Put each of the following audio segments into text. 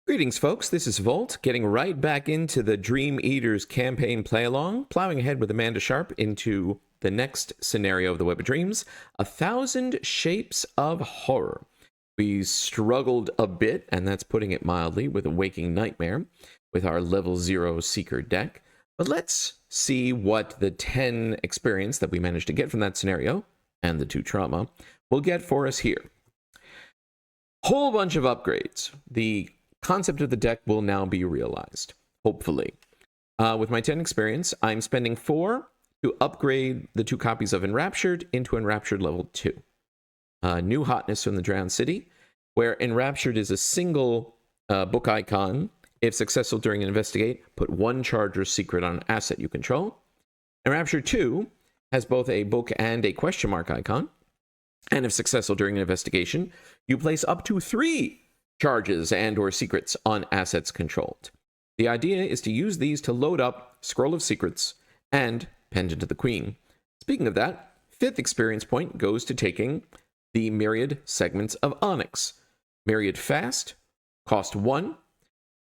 Greetings, folks. This is Volt, getting right back into the Dream Eaters campaign play-along, plowing ahead with Amanda Sharpe into the next scenario of the Web of Dreams, 1,000 Shapes of Horror. We struggled a bit, and that's putting it mildly, with a Waking Nightmare with our level 0 Seeker deck. But let's see what the 10 experience that we managed to get from that scenario, and the 2 trauma, will get for us here. Whole bunch of upgrades. The concept of the deck will now be realized, hopefully. With my 10 experience, I'm spending 4 to upgrade the 2 copies of Enraptured into Enraptured level 2. New hotness from the Drowned City, where Enraptured is a single book icon. If successful during an investigate, put 1 charge or secret on an asset you control. Enraptured 2 has both a book and a question mark icon. And if successful during an investigation, you place up to 3 charges and or secrets on assets controlled. The idea is to use these to load up Scroll of Secrets and Pendant of the Queen. Speaking of that, 5th experience point goes to taking the Myriad Segments of Onyx. Myriad Fast, cost 1.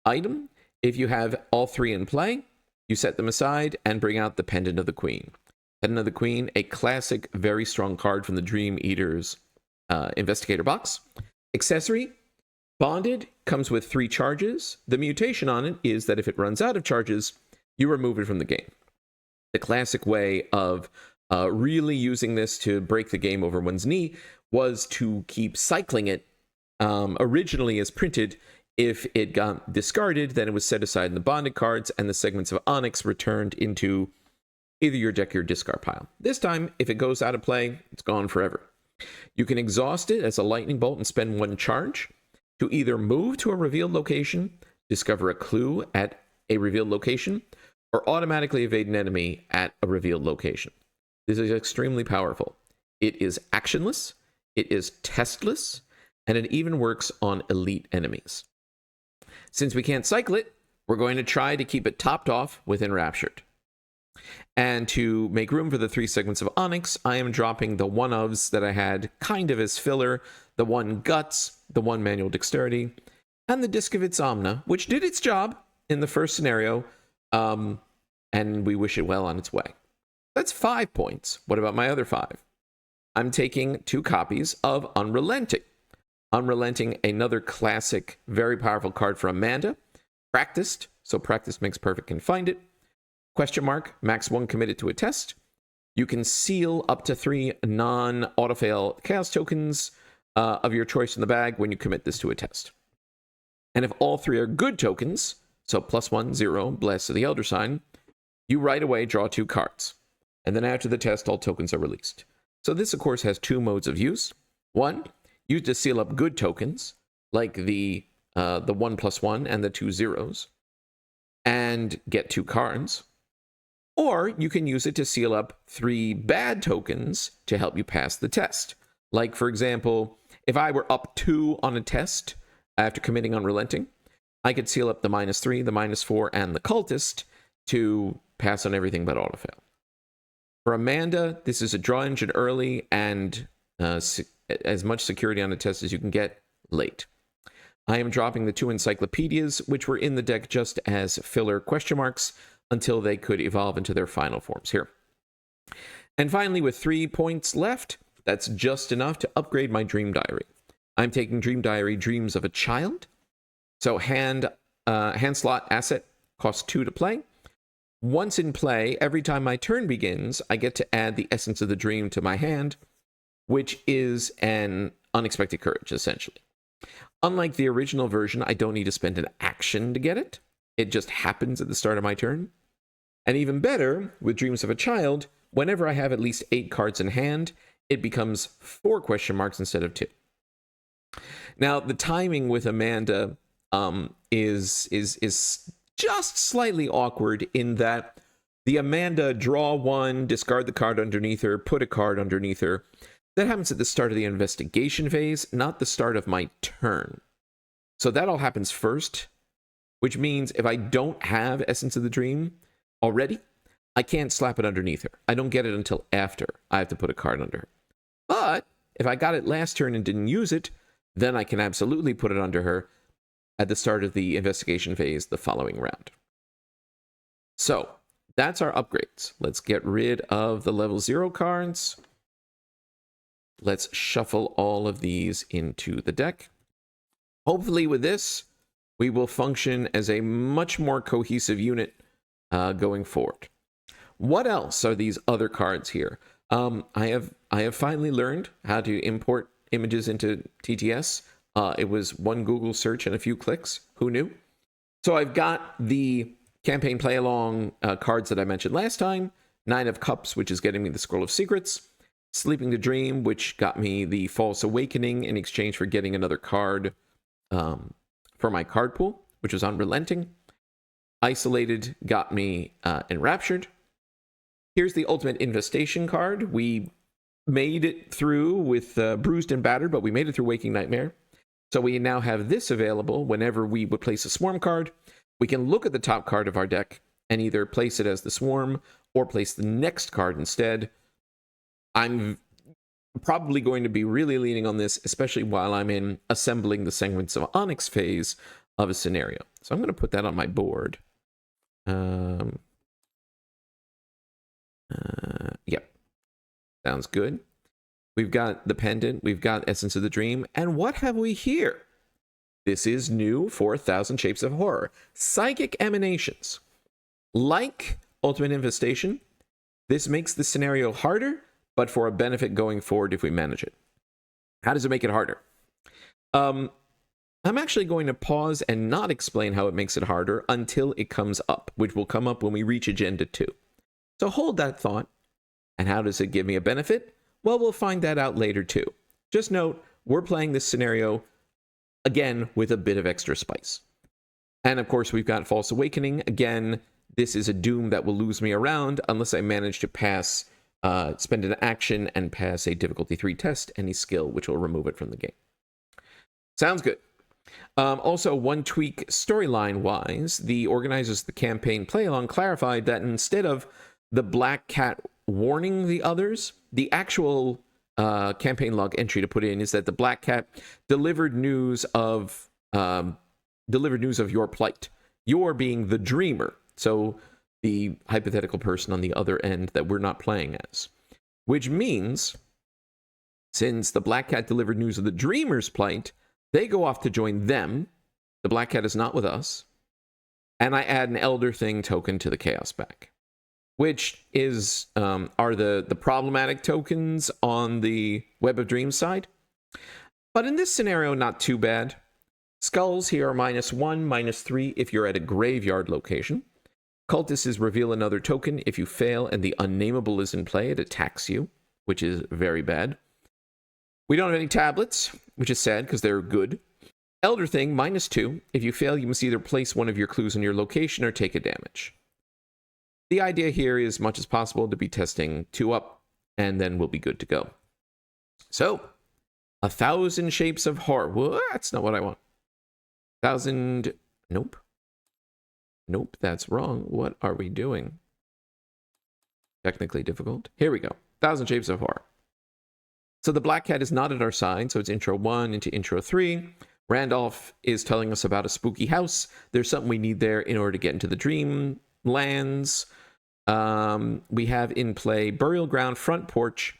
Item, if you have all 3 in play, you set them aside and bring out the Pendant of the Queen. Pendant of the Queen, a classic, very strong card from the Dream Eaters Investigator box. Accessory, Bonded, comes with 3 charges. The mutation on it is that if it runs out of charges, you remove it from the game. The classic way of really using this to break the game over one's knee was to keep cycling it. Originally as printed, if it got discarded, then it was set aside in the bonded cards, and the Segments of Onyx returned into either your deck or your discard pile. This time, if it goes out of play, it's gone forever. You can exhaust it as a lightning bolt and spend 1 charge to either move to a revealed location, discover a clue at a revealed location, or automatically evade an enemy at a revealed location. This is extremely powerful. It is actionless, it is testless, and it even works on elite enemies. Since we can't cycle it, we're going to try to keep it topped off with Enraptured. And to make room for the 3 Segments of Onyx, I am dropping the 1-ofs that I had kind of as filler, the 1 Guts, the 1 Manual Dexterity, and the Disc of its Omna, which did its job in the first scenario, and we wish it well on its way. That's 5 points. What about my other 5? I'm taking 2 copies of Unrelenting. Unrelenting, another classic, very powerful card for Amanda. Practiced, so practice makes perfect, can find it. Question mark, max 1 committed to a test. You can seal up to 3 non-autofail chaos tokens of your choice in the bag when you commit this to a test. And if all 3 are good tokens, so +1, 0, Bless of the Elder Sign, you right away draw 2 cards. And then after the test, all tokens are released. So this, of course, has 2 modes of use. 1, use to seal up good tokens, like the 1+1 and the 2 zeros, and get 2 cards. Or you can use it to seal up 3 bad tokens to help you pass the test. Like, for example, if I were up 2 on a test after committing Unrelenting, I could seal up the -3, the -4, and the Cultist to pass on everything but autofail. For Amanda, this is a draw engine early and as much security on a test as you can get late. I am dropping the 2 encyclopedias, which were in the deck just as filler question marks, until they could evolve into their final forms here. And finally, with 3 points left, that's just enough to upgrade my Dream Diary. I'm taking Dream Diary Dreams of a Child. So hand slot asset costs 2 to play. Once in play, every time my turn begins, I get to add the Essence of the Dream to my hand, which is an unexpected courage, essentially. Unlike the original version, I don't need to spend an action to get it. It just happens at the start of my turn. And even better, with Dreams of a Child, whenever I have at least 8 cards in hand, it becomes 4 question marks instead of 2. Now, the timing with Amanda is just slightly awkward in that the Amanda draw 1, discard the card underneath her, put a card underneath her. That happens at the start of the investigation phase, not the start of my turn. So that all happens first, which means if I don't have Essence of the Dream already, I can't slap it underneath her. I don't get it until after I have to put a card under her. But if I got it last turn and didn't use it, then I can absolutely put it under her. at the start of the investigation phase the following round. So that's our upgrades. Let's get rid of the level 0 cards. Let's shuffle all of these into the deck. Hopefully with this, we will function as a much more cohesive unit going forward. What else are these other cards here? I have finally learned how to import images into TTS. It was one Google search and a few clicks. Who knew? So I've got the campaign play along cards that I mentioned last time. 9 of Cups, which is getting me the Scroll of Secrets. Sleeping to Dream, which got me the False Awakening in exchange for getting another card for my card pool, which was Unrelenting. Isolated got me Enraptured. Here's the Ultimate Infestation card. We made it through with Bruised and Battered, but we made it through Waking Nightmare. So we now have this available whenever we would place a Swarm card. We can look at the top card of our deck and either place it as the Swarm or place the next card instead. I'm probably going to be really leaning on this, especially while I'm in assembling the Segments of Onyx phase of a scenario. So I'm going to put that on my board. Yep. Sounds good. We've got the Pendant. We've got Essence of the Dream. And what have we here? This is new for 1,000 Shapes of Horror. Psychic Emanations. Like Ultimate Infestation, this makes the scenario harder, but for a benefit going forward if we manage it. How does it make it harder? I'm actually going to pause and not explain how it makes it harder until it comes up, which will come up when we reach Agenda 2. So hold that thought. And how does it give me a benefit? Well, we'll find that out later too. Just note, we're playing this scenario, again, with a bit of extra spice. And of course, we've got False Awakening. Again, this is a doom that will lose me around unless I manage to pass, spend an action and pass a difficulty 3 test, any skill, which will remove it from the game. Sounds good. Also, one tweak storyline-wise, the organizers of the campaign play-along clarified that instead of the Black Cat warning the others, the actual campaign log entry to put in is that the Black Cat delivered news of your plight. You're being the dreamer, so the hypothetical person on the other end that we're not playing as. Which means, since the Black Cat delivered news of the dreamer's plight, they go off to join them. The Black Cat is not with us. And I add an Elder Thing token to the Chaos back, which is are the problematic tokens on the Web of Dreams side. But in this scenario, not too bad. Skulls here are -1, -3 if you're at a graveyard location. Cultists reveal another token. If you fail and the Unnameable is in play, it attacks you, which is very bad. We don't have any tablets, which is sad because they're good. Elder Thing, -2. If you fail, you must either place one of your clues in your location or take a damage. The idea here is, much as possible, to be testing 2 up, and then we'll be good to go. So, 1,000 Shapes of Horror. Well, that's not what I want. 1,000... Nope. Nope, that's wrong. What are we doing? Technically difficult. Here we go. 1,000 Shapes of Horror. So the Black Cat is not at our side, so it's intro 1 into intro 3. Randolph is telling us about a spooky house. There's something we need there in order to get into the dream lands. We have in play Burial Ground, Front Porch,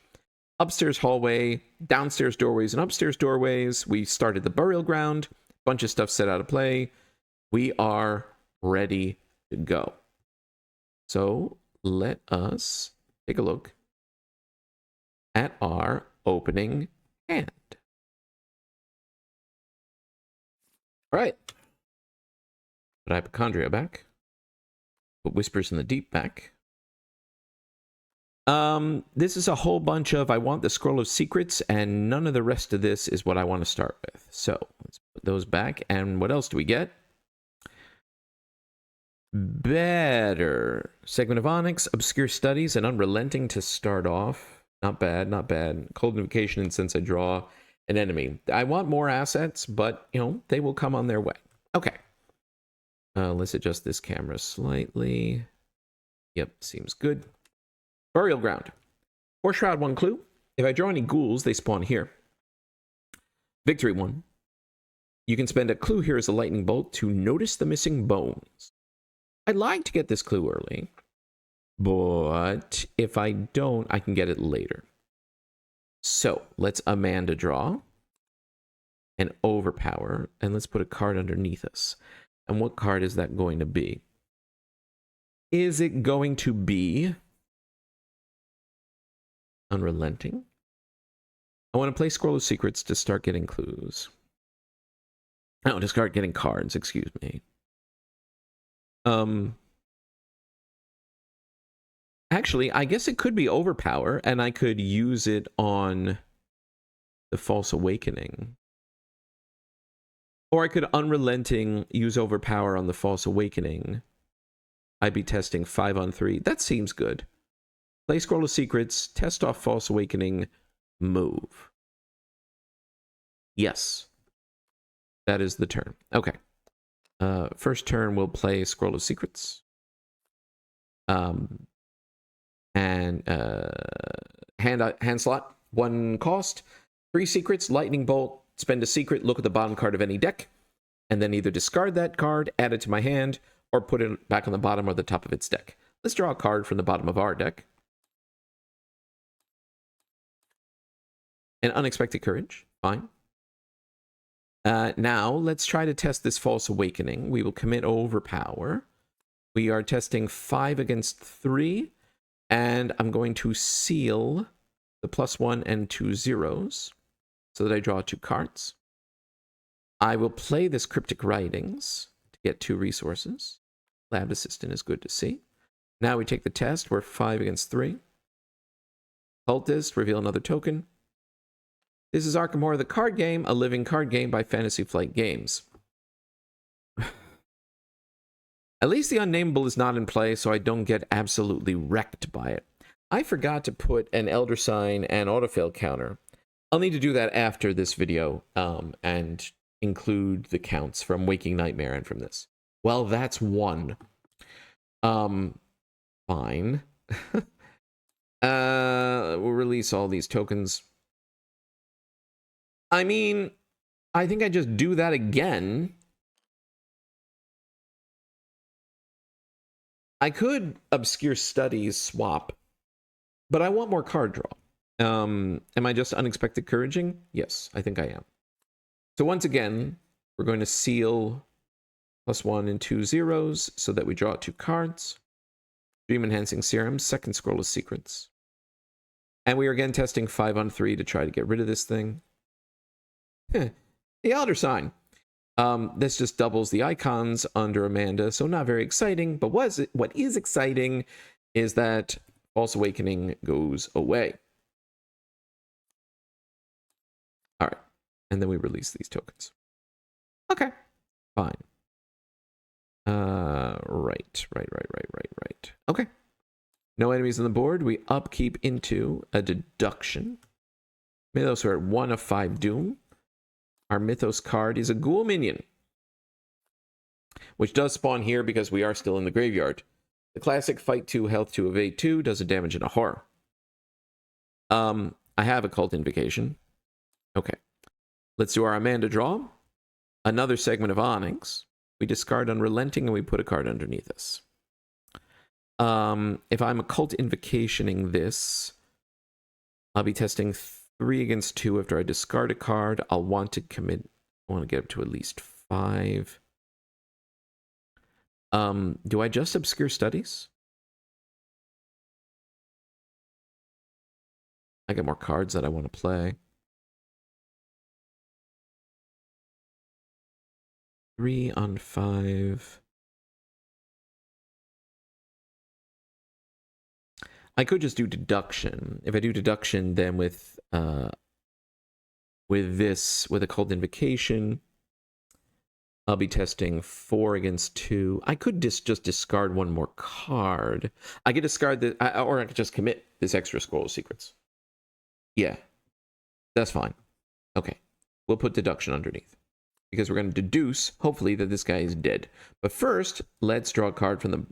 Upstairs Hallway, Downstairs Doorways, and Upstairs Doorways. We started the Burial Ground. Bunch of stuff set out of play. We are ready to go. So let us take a look at our opening hand. All right. Put Hypochondria back. Put Whispers in the Deep back. This is a whole bunch of, I want the Scroll of Secrets, and none of the rest of this is what I want to start with. So let's put those back. And what else do we get? Better. Segment of Onyx, Obscure Studies, and Unrelenting to start off. Not bad, not bad. Cold Invocation, and since I draw an enemy. I want more assets, but, you know, they will come on their way. Okay. Let's adjust this camera slightly. Yep, seems good. Burial Ground. 4 Shroud, 1 Clue. If I draw any ghouls, they spawn here. Victory 1. You can spend a clue here as a lightning bolt to notice the missing bones. I'd like to get this clue early, but if I don't, I can get it later. So let's Amanda draw and overpower, and let's put a card underneath us. And what card is that going to be? Is it going to be Unrelenting? I want to play Scroll of Secrets to start getting clues. Oh, to start getting cards, excuse me. Actually, I guess it could be Overpower, and I could use it on the False Awakening. Or I could Unrelenting, use Overpower on the False Awakening. I'd be testing 5 on 3. That seems good. Play Scroll of Secrets, test off False Awakening, move. Yes. That is the turn. Okay. First turn, we'll play Scroll of Secrets. And hand slot, 1 cost. 3 secrets, Lightning Bolt, spend a secret, look at the bottom card of any deck, and then either discard that card, add it to my hand, or put it back on the bottom or the top of its deck. Let's draw a card from the bottom of our deck. An Unexpected Courage, fine. Now, let's try to test this False Awakening. We will commit Overpower. We are testing 5 against 3, and I'm going to seal the +1 and 2 zeros so that I draw 2 cards. I will play this Cryptic Writings to get 2 resources. Lab Assistant is good to see. Now we take the test. We're 5 against 3. Cultist, reveal another token. This is Arkham Horror, the card game, a living card game by Fantasy Flight Games. At least the Unnameable is not in play, so I don't get absolutely wrecked by it. I forgot to put an Elder Sign and autofill counter. I'll need to do that after this video, and include the counts from Waking Nightmare and from this. Well, that's 1. Fine. We'll release all these tokens. I mean, I think I just do that again. I could Obscure Studies swap, but I want more card draw. Am I just Unexpected Couraging? Yes, I think I am. So once again, we're going to seal +1 and 2 zeros so that we draw 2 cards. Dream Enhancing Serum, second Scroll of Secrets. And we are again testing 5 on 3 to try to get rid of this thing. The Elder Sign. This just doubles the icons under Amanda, so not very exciting. But what is exciting is that False Awakening goes away. All right, and then we release these tokens. Okay, fine. Right. Okay. No enemies on the board. We upkeep into a deduction. Mythos are at 1 of 5 doom. Our Mythos card is a ghoul minion, which does spawn here because we are still in the graveyard. The classic fight 2, health 2, evade 2 does a damage in a horror. I have Occult Invocation. Okay. Let's do our Amanda draw. Another segment of Onyx. We discard Unrelenting and we put a card underneath us. If I'm Occult Invocationing this, I'll be testing 3 against 2 after I discard a card. I'll want to commit. I want to get up to at least 5. Do I just Obscure Studies? I got more cards that I want to play. 3 on 5. I could just do deduction. If I do deduction, then with Occult Invocation, I'll be testing 4 against 2. I could just discard 1 more card. I could discard the, or I could just commit this extra Scroll of Secrets. Yeah, that's fine. Okay, we'll put deduction underneath because we're going to deduce, hopefully, that this guy is dead. But first, let's draw a card from the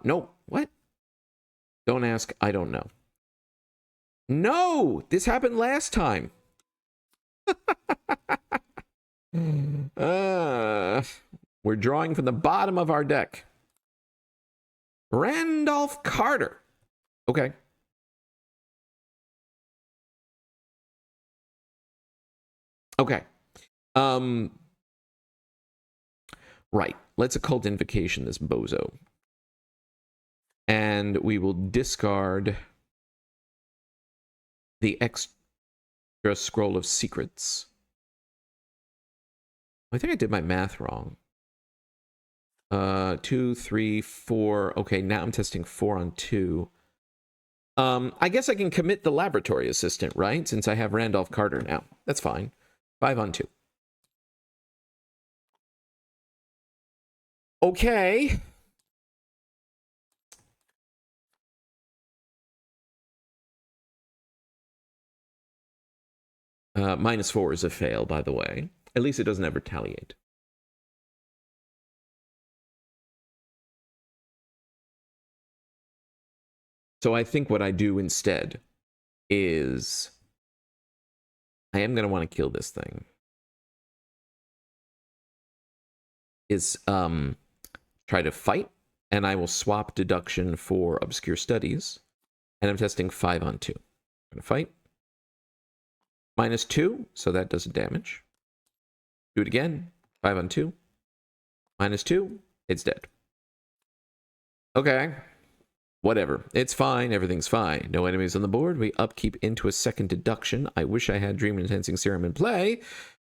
nope. What? Don't ask. I don't know. No, this happened last time. We're drawing from the bottom of our deck. Randolph Carter. Okay. Okay. Right. Let's occult invocation this bozo. And we will discard the extra scroll of secrets. I think I did my math wrong. 2, 3, 4. Okay, now I'm testing 4 on 2. I guess I can commit the laboratory assistant, right? Since I have Randolph Carter now. That's fine. 5 on 2. Okay. -4 is a fail, by the way. At least it doesn't have retaliate. So I think what I do instead is I am going to want to kill this thing. Is try to fight, and I will swap deduction for obscure studies. And I'm testing 5 on 2. I'm going to fight. -2, so that doesn't damage. Do it again. 5 on 2. -2, it's dead. Okay. Whatever. It's fine. Everything's fine. No enemies on the board. We upkeep into a second deduction. I wish I had Dream Enhancing Serum in play,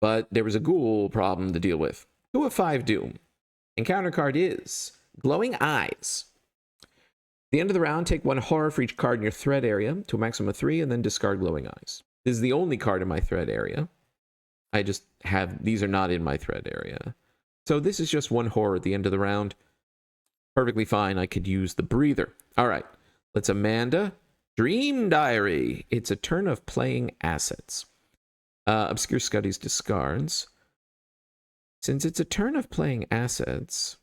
but there was a ghoul problem to deal with. 2 of 5 Doom. Encounter card is Glowing Eyes. At the end of the round, take 1 horror for each card in your threat area to a maximum of 3, and then discard Glowing Eyes. This is the only card in my threat area. I just have, these are not in my threat area. So this is just 1 horror at the end of the round. Perfectly fine. I could use the breather. All right. Let's Amanda. Dream Diary. It's a turn of playing assets. Obscure Studies discards. Since it's a turn of playing assets,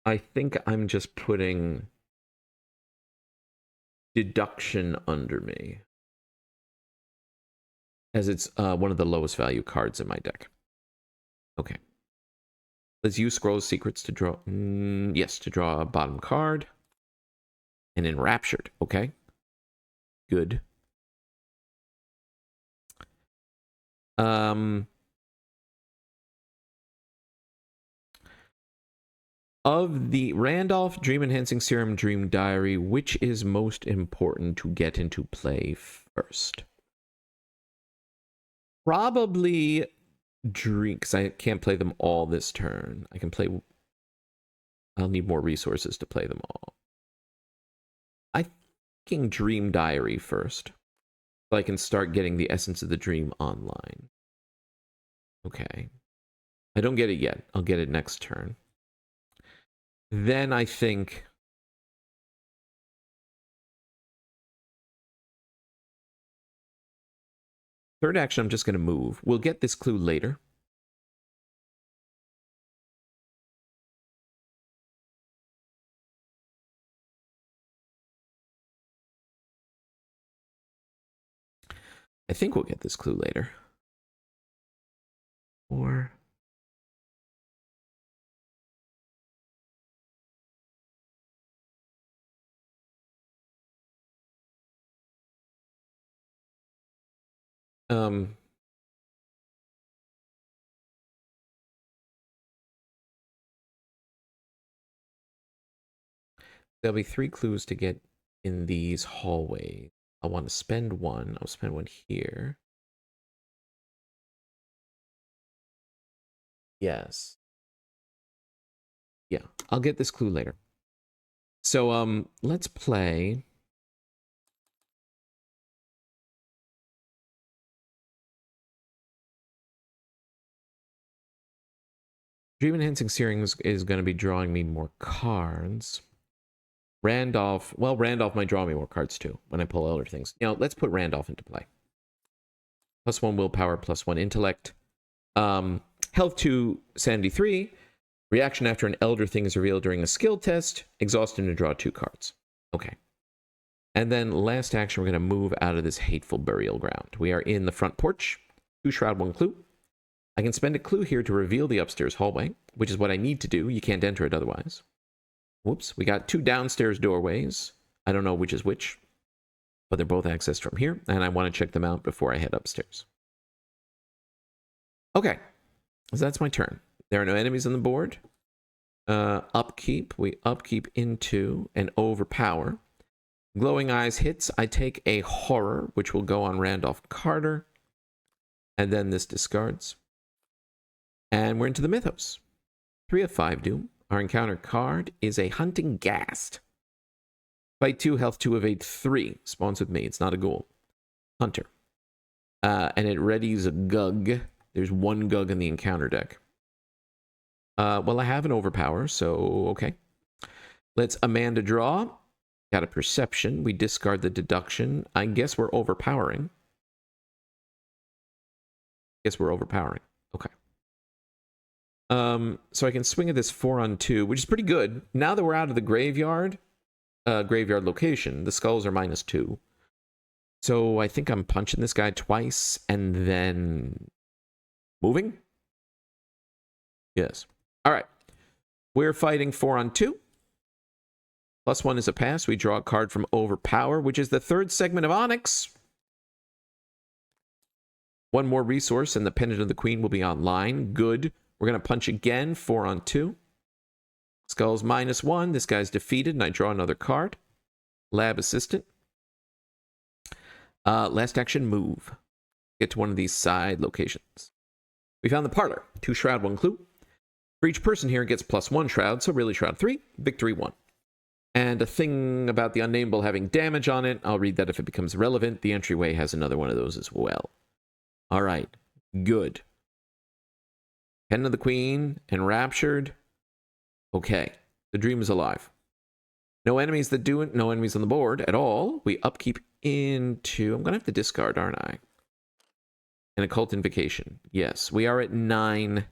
I think I'm just putting deduction under me, as it's one of the lowest value cards in my deck. Okay. Let's use Scroll of Secrets to draw... yes, to draw a bottom card. And Enraptured. Okay. Good. Of the Randolph Dream Enhancing Serum Dream Diary, which is most important to get into play first? Probably Dream, because I can't play them all this turn. I can play... I'll need more resources to play them all. I'm thinking Dream Diary first, so I can start getting the Essence of the Dream online. Okay. I don't get it yet. I'll get it next turn. Then I think... third action, I'm just going to move. We'll get this clue later. I think we'll get this clue later. Or... there'll be 3 clues to get in these hallways. I want to spend 1. I'll spend 1 here. Yes. Yeah, I'll get this clue later. So, let's play... Dream Enhancing Searing is going to be drawing me more cards. Randolph, well, Randolph might draw me more cards too when I pull other things. You know, let's put Randolph into play. +1 willpower, +1 intellect. Health 2, sanity 3. Reaction after an elder thing is revealed during a skill test. Exhaust him to draw 2 cards. Okay. And then last action, we're going to move out of this hateful burial ground. We are in the front porch. 2 shroud, 1 clue. I can spend a clue here to reveal the upstairs hallway, which is what I need to do. You can't enter it otherwise. Whoops. We got 2 downstairs doorways. I don't know which is which, but they're both accessed from here, and I want to check them out before I head upstairs. Okay. So that's my turn. There are no enemies on the board. Upkeep. We upkeep into and overpower. Glowing Eyes hits. I take a horror, which will go on Randolph Carter. And then this discards. And we're into the mythos. 3 of 5 doom. Our encounter card is a Hunting Ghast. Fight 2, health 2 of 8, 3. Spawns with me. It's not a ghoul. Hunter. And it readies a Gug. There's 1 Gug in the encounter deck. Well, I have an overpower, so okay. Let's Amanda draw. Got a perception. We discard the deduction. I guess we're overpowering. Okay. So I can swing at this 4 on 2, which is pretty good. Now that we're out of the graveyard location, the skulls are -2. So I think I'm punching this guy twice and then moving. Yes. All right. We're fighting 4 on 2. +1 is a pass. We draw a card from Overpower, which is the 3rd segment of Onyx. 1 more resource, and the Pendant of the Queen will be online. Good. We're going to punch again. 4 on 2. Skulls -1. This guy's defeated, and I draw another card. Lab Assistant. Last action, move. Get to one of these side locations. We found the parlor. 2 shroud, 1 clue. For each person here, it gets +1 shroud, so really shroud 3. Victory 1. And a thing about the unnameable having damage on it. I'll read that if it becomes relevant. The entryway has another one of those as well. All right. Good. Pen of the Queen. Enraptured. Okay. The dream is alive. No enemies that do it. No enemies on the board at all. We upkeep into... I'm going to have to discard, aren't I? An Occult Invocation. Yes. We are at 9.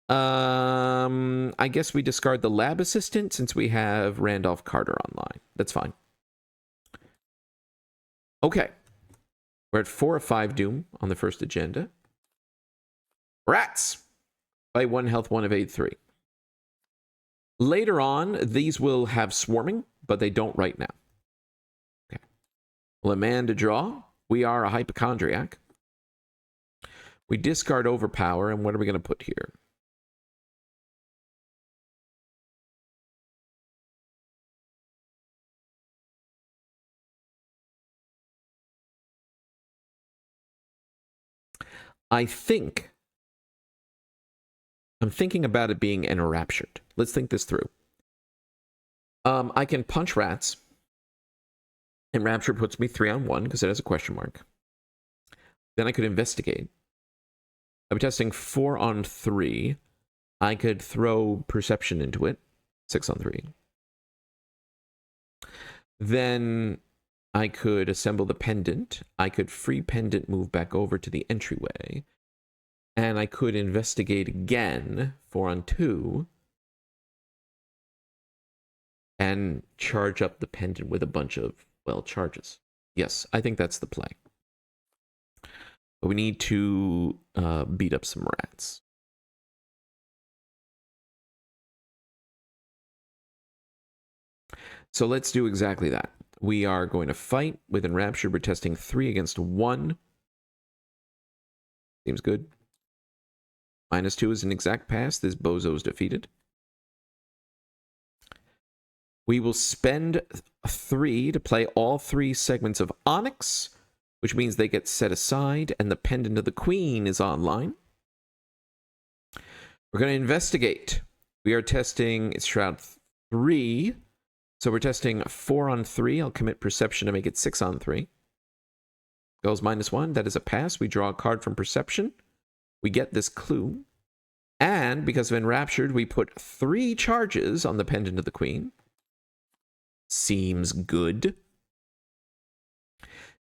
I guess we discard the Lab Assistant since we have Randolph Carter online. That's fine. Okay. We're at 4 of 5 doom on the first agenda. Rats! By 1 health, 1 of 8, 3. Later on, these will have swarming, but they don't right now. Okay. Well, Amanda draw. We are a hypochondriac. We discard Overpower, and what are we going to put here? I'm thinking about it being enraptured. Let's think this through. I can punch rats. Enraptured puts me 3 on 1 because it has a question mark. Then I could investigate. I'm testing 4 on 3. I could throw perception into it. 6 on 3. Then I could assemble the pendant. I could free pendant move back over to the entryway. And I could investigate again, 4 on 2. And charge up the pendant with a bunch of, well, charges. Yes, I think that's the play. But we need to beat up some rats. So let's do exactly that. We are going to fight with Enraptured. We're testing 3 against 1. Seems good. -2 is an exact pass. This bozo's defeated. We will spend 3 to play all 3 segments of Onyx, which means they get set aside, and the Pendant of the Queen is online. We're going to investigate. We are testing, it's Shroud 3. So we're testing 4 on 3. I'll commit Perception to make it 6 on 3. Goes -1. That is a pass. We draw a card from Perception. We get this clue. And because of Enraptured, we put 3 charges on the Pendant of the Queen. Seems good.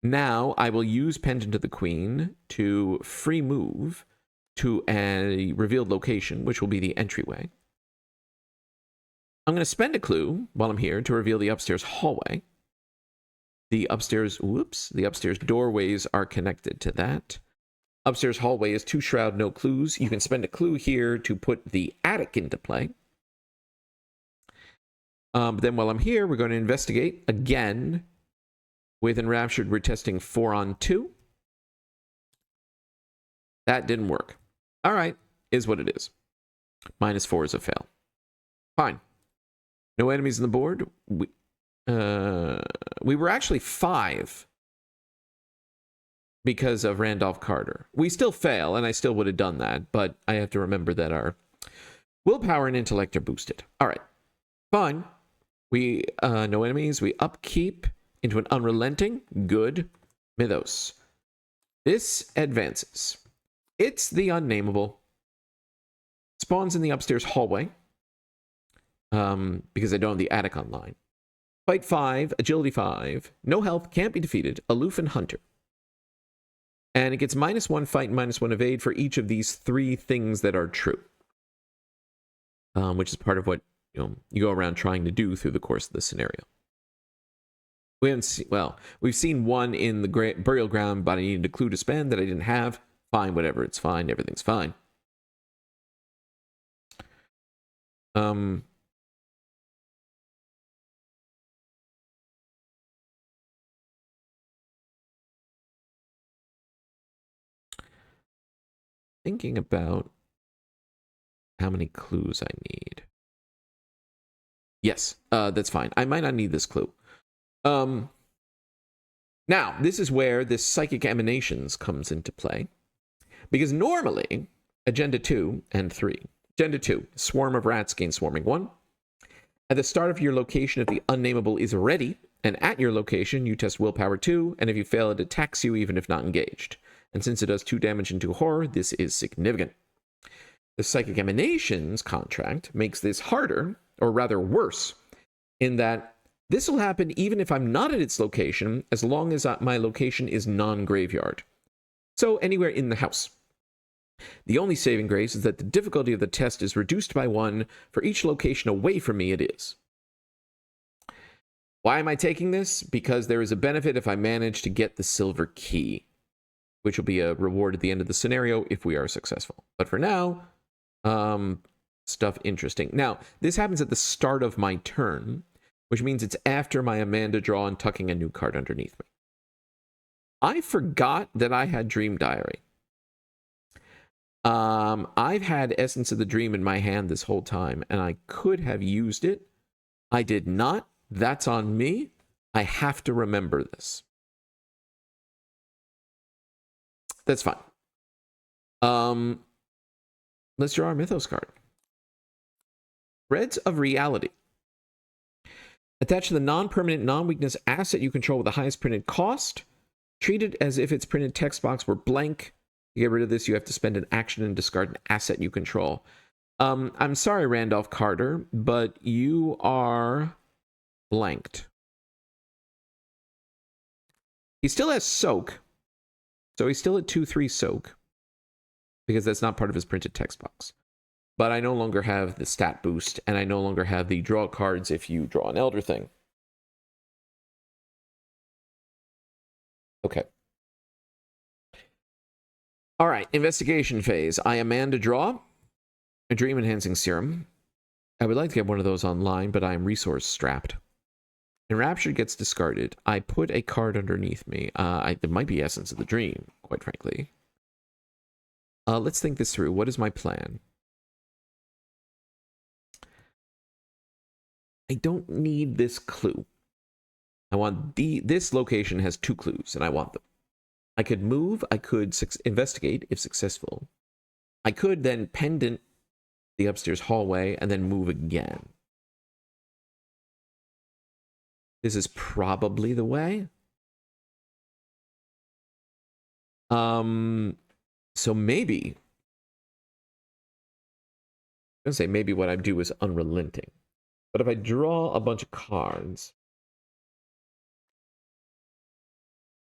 Now I will use Pendant of the Queen to free move to a revealed location, which will be the entryway. I'm going to spend a clue while I'm here to reveal the upstairs hallway. The upstairs doorways are connected to that. Upstairs hallway is 2 shroud, no clues. You can spend a clue here to put the attic into play. But then while I'm here, we're going to investigate again. With Enraptured, we're testing 4 on 2. That didn't work. All right, is what it is. -4 is a fail. Fine. No enemies on the board. We were actually 5 because of Randolph Carter. We still fail, and I still would have done that, but I have to remember that our willpower and intellect are boosted. All right, fine. We no enemies. We upkeep into an unrelenting. Good. Mythos. This advances. It's the unnameable. Spawns in the upstairs hallway. Because I don't have the attic online. Fight 5, agility 5, no health, can't be defeated, aloof and hunter. And it gets -1 fight and -1 evade for each of these 3 things that are true. Which is part of what you go around trying to do through the course of the scenario. We haven't seen, well, we've seen 1 in the burial ground, but I needed a clue to spend that I didn't have. Fine, whatever, it's fine, everything's fine. Thinking about how many clues I need. Yes, that's fine. I might not need this clue. Now, this is where this psychic emanations comes into play. Because normally, Agenda 2 and 3. Agenda 2, swarm of rats gain swarming 1. At the start of your location, if the unnameable is ready, and at your location, you test willpower 2, and if you fail, it attacks you even if not engaged. And since it does 2 damage into horror, this is significant. The Psychic Emanations contract makes this harder, or rather worse, in that this will happen even if I'm not at its location, as long as my location is non-graveyard. So anywhere in the house. The only saving grace is that the difficulty of the test is reduced by 1 for each location away from me it is. Why am I taking this? Because there is a benefit if I manage to get the silver key, which will be a reward at the end of the scenario if we are successful. But for now, stuff interesting. Now, this happens at the start of my turn, which means it's after my Amanda draw and tucking a new card underneath me. I forgot that I had Dream Diary. I've had Essence of the Dream in my hand this whole time, and I could have used it. I did not. That's on me. I have to remember this. That's fine. Let's draw our Mythos card. Threads of Reality. Attached to the non-permanent, non-weakness asset you control with the highest printed cost. Treat it as if its printed text box were blank. To get rid of this, you have to spend an action and discard an asset you control. I'm sorry, Randolph Carter, but you are blanked. He still has soak. So he's still at 2/3 soak. Because that's not part of his printed text box. But I no longer have the stat boost, and I no longer have the draw cards if you draw an Elder thing. Okay. All right, investigation phase. I Amanda draw a dream enhancing serum. I would like to get one of those online, but I am resource strapped. Enraptured gets discarded. I put a card underneath me. It might be Essence of the Dream, quite frankly. Let's think this through. What is my plan? I don't need this clue. I want this location has 2 clues, and I want them. I could move, I could investigate if successful. I could then pendant the upstairs hallway and then move again. This is probably the way. So maybe, I'm gonna say maybe what I do is unrelenting. But if I draw a bunch of cards,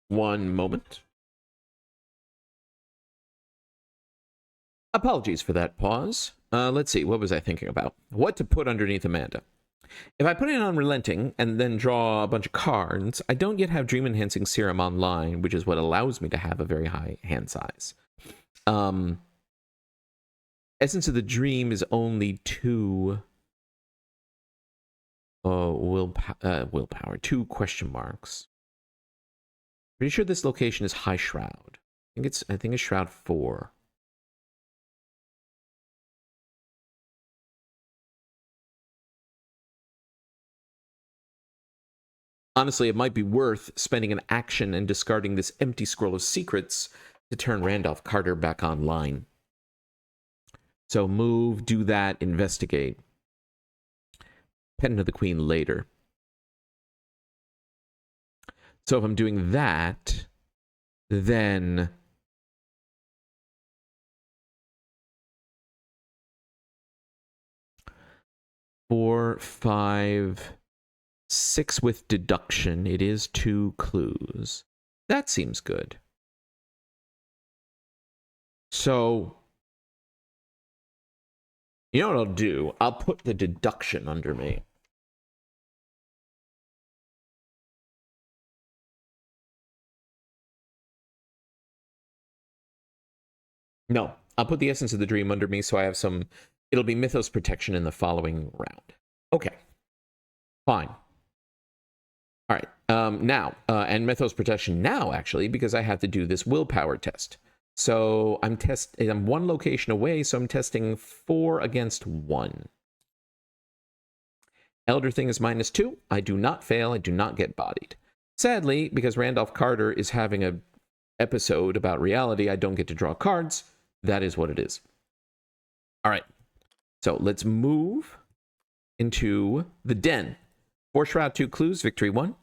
one moment. Apologies for that pause. Let's see, what was I thinking about? What to put underneath Amanda? If I put in Unrelenting and then draw a bunch of cards, I don't yet have Dream Enhancing Serum online, which is what allows me to have a very high hand size. Essence of the Dream is only 2 willpower, 2 question marks. Pretty sure this location is High Shroud. I think it's Shroud 4. Honestly, it might be worth spending an action and discarding this empty scroll of secrets to turn Randolph Carter back online. So move, do that, investigate. Pendant of the Queen later. So if I'm doing that, then four, 5, 6 with deduction. It is 2 clues. That seems good. So, you know what I'll do? I'll put the deduction under me. No, I'll put the Essence of the Dream under me so I have some... It'll be Mythos protection in the following round. Okay. Fine. All right. Now, and Mythos protection now, actually, because I have to do this willpower test. So I'm 1 location away, so I'm testing 4 against 1. Elder Thing is -2. I do not fail. I do not get bodied. Sadly, because Randolph Carter is having a episode about reality, I don't get to draw cards. That is what it is. All right. So let's move into the den. 4 Shroud, 2 clues, victory 1.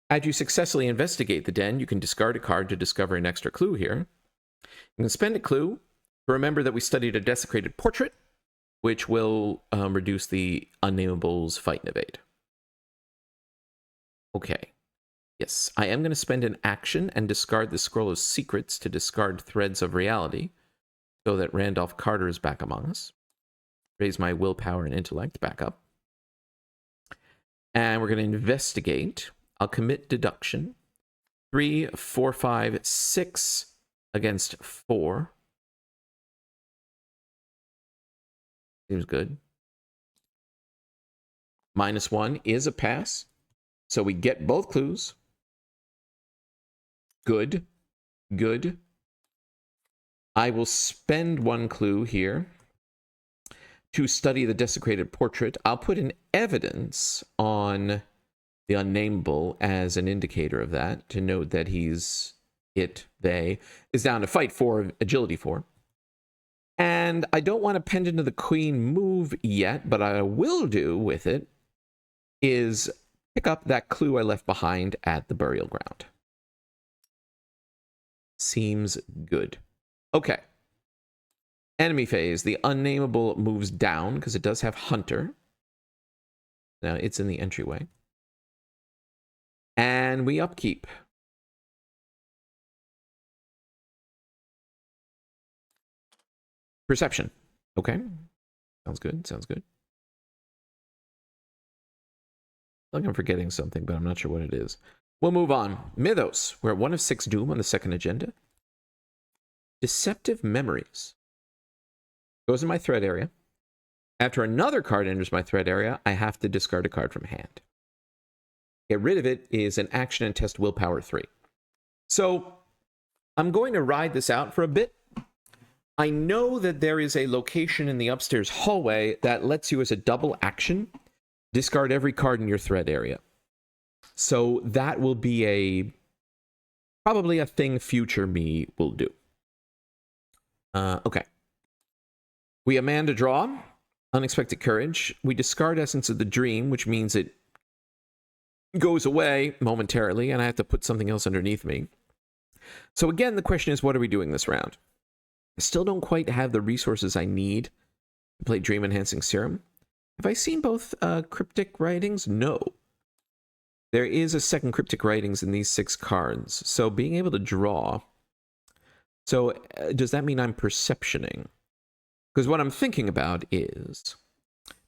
As you successfully investigate the den, you can discard a card to discover an extra clue here. You can spend a clue to remember that we studied a desecrated portrait, which will reduce the Unnamable's fight and evade. Okay. Yes, I am going to spend an action and discard the Scroll of Secrets to discard Threads of Reality so that Randolph Carter is back among us. Raise my willpower and intellect back up. And we're going to investigate. I'll commit deduction. 3, 4, 5, 6 against 4. Seems good. -1 is a pass. So we get both clues. Good. Good. I will spend 1 clue here to study the desecrated portrait. I'll put an evidence on the Unnamable as an indicator of that, to note that they is down to fight 4, agility 4. And I don't want a Pendant of the Queen move yet, but I will do with it is pick up that clue I left behind at the burial ground. Seems good. Okay. Enemy phase. The Unnamable moves down because it does have Hunter. Now it's in the entryway. And we upkeep. Perception. Okay. Sounds good. Sounds good. I think I'm forgetting something, but I'm not sure what it is. We'll move on. Mythos. We're at 1 of 6 Doom on the second agenda. Deceptive Memories. Goes in my threat area. After another card enters my threat area, I have to discard a card from hand. Get rid of it is an action and test willpower 3. So I'm going to ride this out for a bit. I know that there is a location in the upstairs hallway that lets you, as a double action, discard every card in your threat area. So that will be probably a thing future me will do. Okay. We Amanda draw. Unexpected Courage. We discard Essence of the Dream, which means it goes away momentarily, and I have to put something else underneath me. So again, the question is, what are we doing this round? I still don't quite have the resources I need to play Dream Enhancing Serum. Have I seen both cryptic writings? No. There is a second cryptic writings in these 6 cards. So being able to draw... So does that mean I'm perceptioning? Because what I'm thinking about is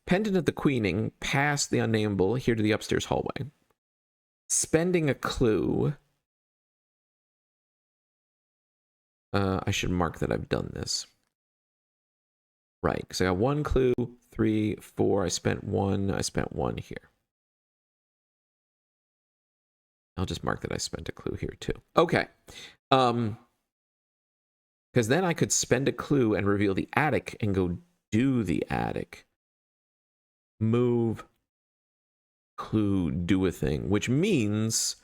pendant of the queening past the unnameable here to the upstairs hallway. Spending a clue. I should mark that I've done this. Right, because I got 1 clue, 3, 4. I spent one here. I'll just mark that I spent a clue here too. Okay. Because then I could spend a clue and reveal the attic and go do the attic. Move, clue, do a thing, which means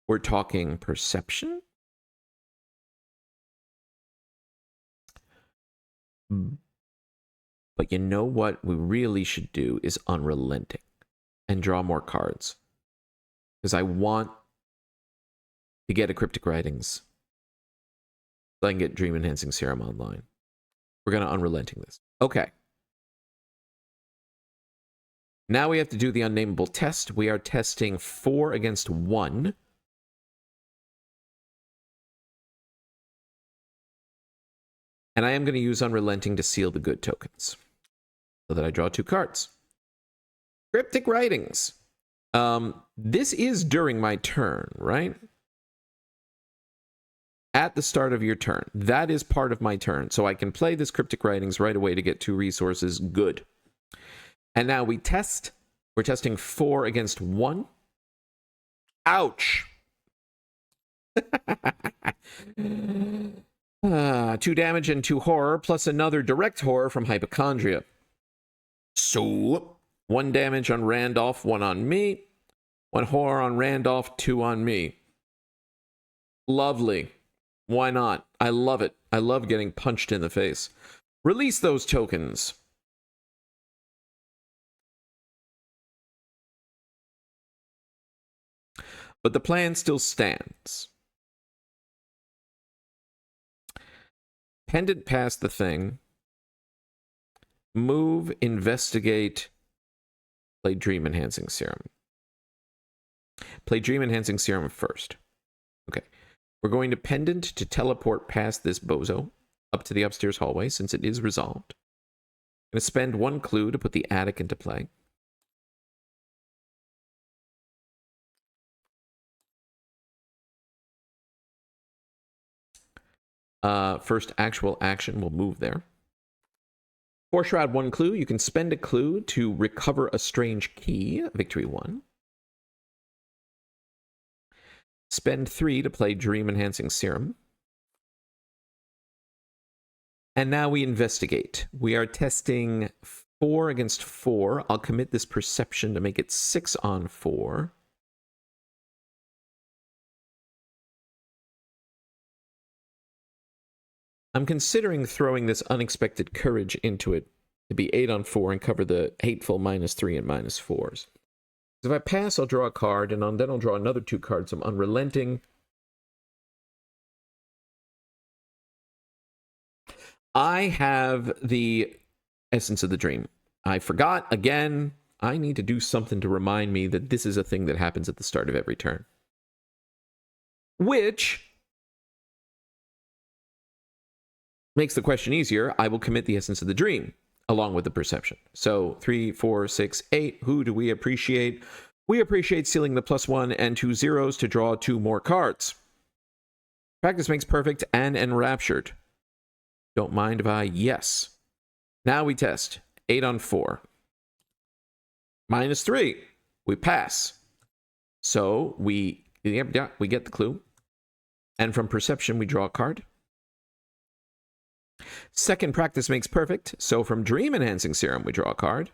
we're talking perception. But you know what we really should do is unrelenting and draw more cards. Because I want to get a cryptic writings so I can get dream enhancing serum online. We're going to unrelenting this. Okay. Now we have to do the unnameable test. We are testing 4 against 1. And I am going to use unrelenting to seal the good tokens. So that I draw 2 cards. Cryptic writings. This is during my turn, right? At the start of your turn. That is part of my turn. So I can play this cryptic writings right away to get 2 resources. Good. And now we test. We're testing 4 against 1. Ouch. 2 damage and 2 horror, plus another direct horror from hypochondria. So, 1 damage on Randolph, 1 on me. 1 horror on Randolph, 2 on me. Lovely. Why not? I love it. I love getting punched in the face. Release those tokens. But the plan still stands. Pendant past the thing. Move, investigate, play dream enhancing serum. Play dream enhancing serum first. Okay. We're going to pendant to teleport past this bozo up to the upstairs hallway since it is resolved. I'm going to spend 1 clue to put the attic into play. First actual action will move there. 4 shroud, 1 clue. You can spend a clue to recover a strange key. Victory 1. Spend 3 to play dream enhancing serum. And now we investigate. We are testing 4 against 4. I'll commit this perception to make it 6 on 4. I'm considering throwing this unexpected courage into it to be 8 on 4 and cover the hateful -3 and -4s. If I pass, I'll draw a card, and then I'll draw another 2 cards. I'm unrelenting. I have the essence of the dream. I forgot again. I need to do something to remind me that this is a thing that happens at the start of every turn. Which makes the question easier. I will commit the essence of the dream along with the perception. So 3, 4, 6, 8. Who do we appreciate? We appreciate sealing the +1 and 2 zeros to draw 2 more cards. Practice makes perfect and enraptured. Don't mind if I yes. Now we test 8 on 4. -3. We pass. So we get the clue. And from perception, we draw a card. Second, practice makes perfect. So from dream enhancing serum, we draw a card.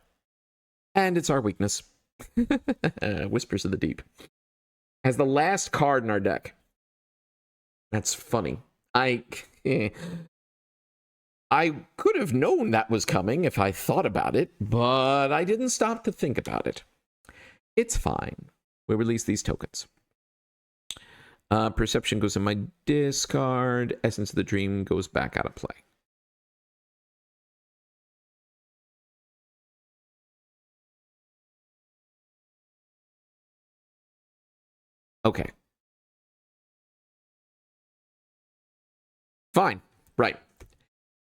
And it's our weakness. Whispers of the Deep. As the last card in our deck. That's funny. I could have known that was coming if I thought about it, but I didn't stop to think about it. It's fine. We release these tokens. Perception goes in my discard. Essence of the Dream goes back out of play. Okay. Fine. Right.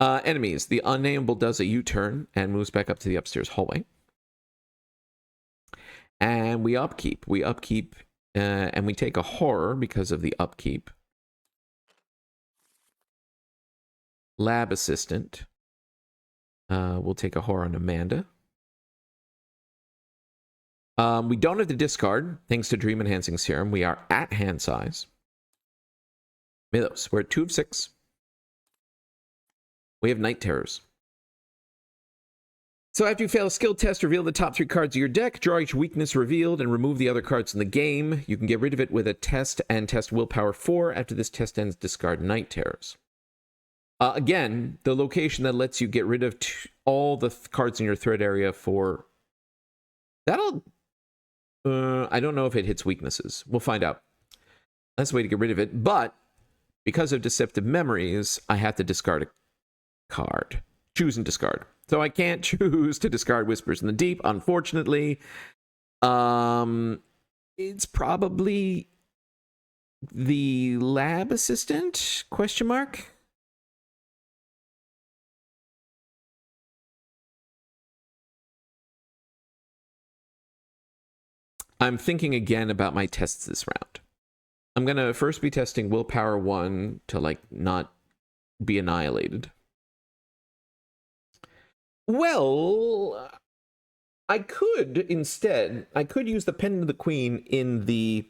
Enemies. The unnameable does a U-turn and moves back up to the upstairs hallway. And we upkeep. And we take a horror because of the upkeep. Lab assistant. We'll take a horror on Amanda. We don't have to discard, thanks to Dream Enhancing Serum. We are at hand size. Mythos. We're at 2 of 6. We have Night Terrors. So after you fail a skill test, reveal the top 3 cards of your deck, draw each weakness revealed, and remove the other cards in the game. You can get rid of it with a test and test Willpower 4. After this test ends, discard Night Terrors. Again, the location that lets you get rid of all the cards in your threat area for... That'll... I don't know if it hits weaknesses. We'll find out. That's the way to get rid of it. But because of Deceptive Memories, I have to discard a card. Choose and discard. So I can't choose to discard Whispers in the Deep, unfortunately. It's probably the lab assistant? Question mark? I'm thinking again about my tests this round. I'm going to first be testing Willpower 1 to, like, not be annihilated. Well, I could instead, I could use the Pendant of the Queen in the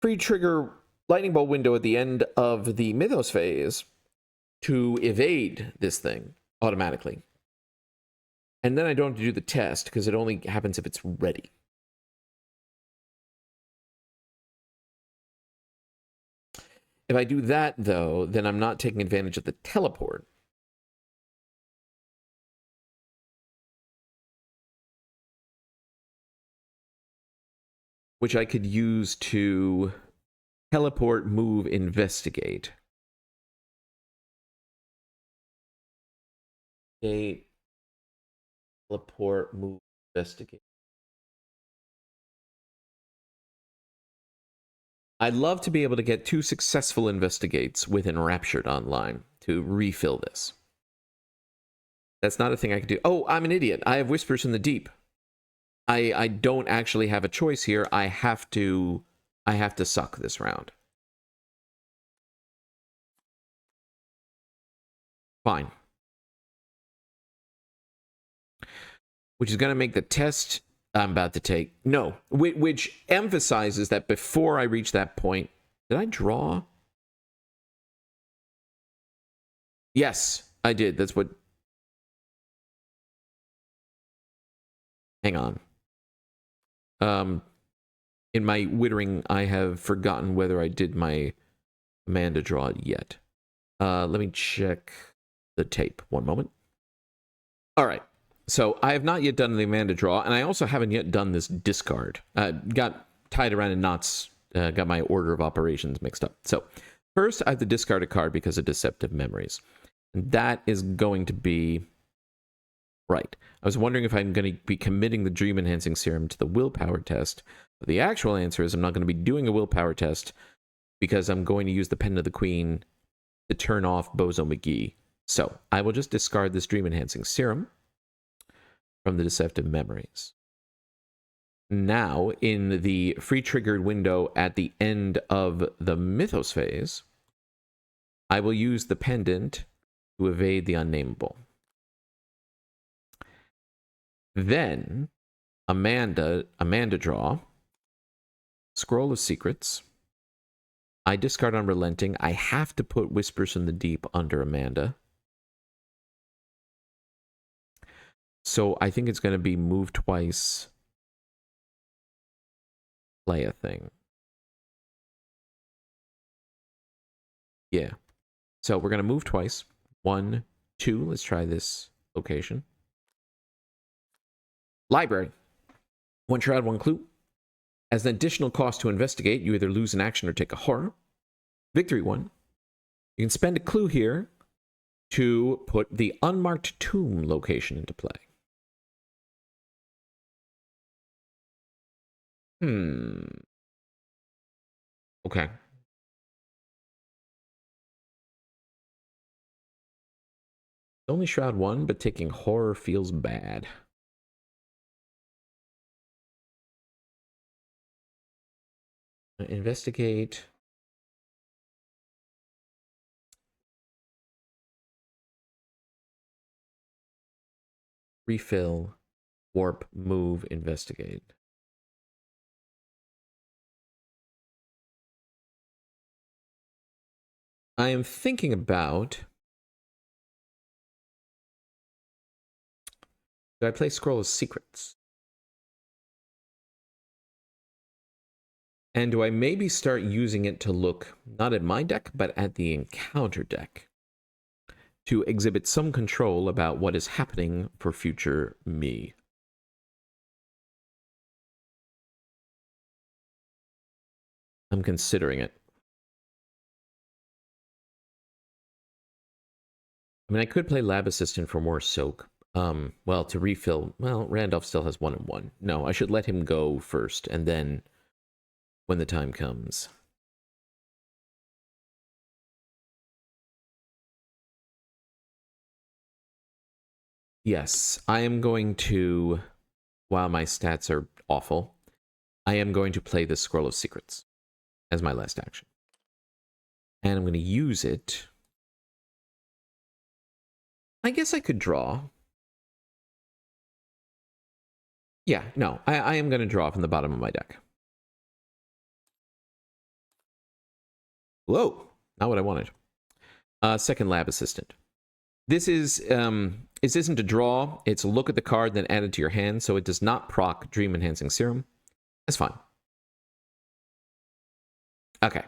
free trigger lightning bolt window at the end of the Mythos phase to evade this thing automatically. And then I don't have to do the test because it only happens if it's ready. If I do that, though, then I'm not taking advantage of the teleport. Which I could use to teleport, move, investigate. Teleport, move, investigate. I'd love to be able to get 2 successful investigates with Enraptured online to refill this. That's not a thing I can do. Oh, I'm an idiot. I have Whispers in the Deep. I don't actually have a choice here. I have to suck this round. Fine. Which is going to make the test I'm about to take. No, which emphasizes that before I reach that point, did I draw? Yes, I did. That's what... Hang on. In my wittering, I have forgotten whether I did my Amanda draw yet. Let me check the tape. One moment. All right. So I have not yet done the Amanda draw, and I also haven't yet done this discard. Got tied around in knots, got my order of operations mixed up. So first, I have to discard a card because of Deceptive Memories. And that is going to be... Right. I was wondering if I'm going to be committing the Dream Enhancing Serum to the Willpower test. But the actual answer is I'm not going to be doing a Willpower test because I'm going to use the Pendant of the Queen to turn off Bozo McGee. So I will just discard this Dream Enhancing Serum from the Deceptive Memories. Now, in the free triggered window at the end of the Mythos phase, I will use the Pendant to evade the Unnameable. Then, Amanda draw, Scroll of Secrets. I discard Unrelenting. I have to put Whispers in the Deep under Amanda. So I think it's going to be move twice, play a thing. Yeah. So we're going to move twice. 1, 2. Let's try this location. Library. 1 shroud, 1 clue. As an additional cost to investigate, you either lose an action or take a horror. Victory 1. You can spend a clue here to put the unmarked tomb location into play. Okay. Only Shroud 1, but taking horror feels bad. Investigate. Refill. Warp. Move. Investigate. I am thinking about... Do I play Scroll of Secrets? And do I maybe start using it to look not at my deck, but at the encounter deck to exhibit some control about what is happening for future me? I'm considering it. I mean, I could play Lab Assistant for more soak. Well, to refill, well, Randolph still has 1 and 1. No, I should let him go first, and then when the time comes. Yes, I am going to, while my stats are awful, I am going to play the Scroll of Secrets as my last action. And I'm going to use it. I guess I could draw. Yeah, no, I am going to draw from the bottom of my deck. Whoa, not what I wanted. Second Lab Assistant. This isn't a draw. It's a look at the card, then add it to your hand, so it does not proc Dream Enhancing Serum. That's fine. Okay.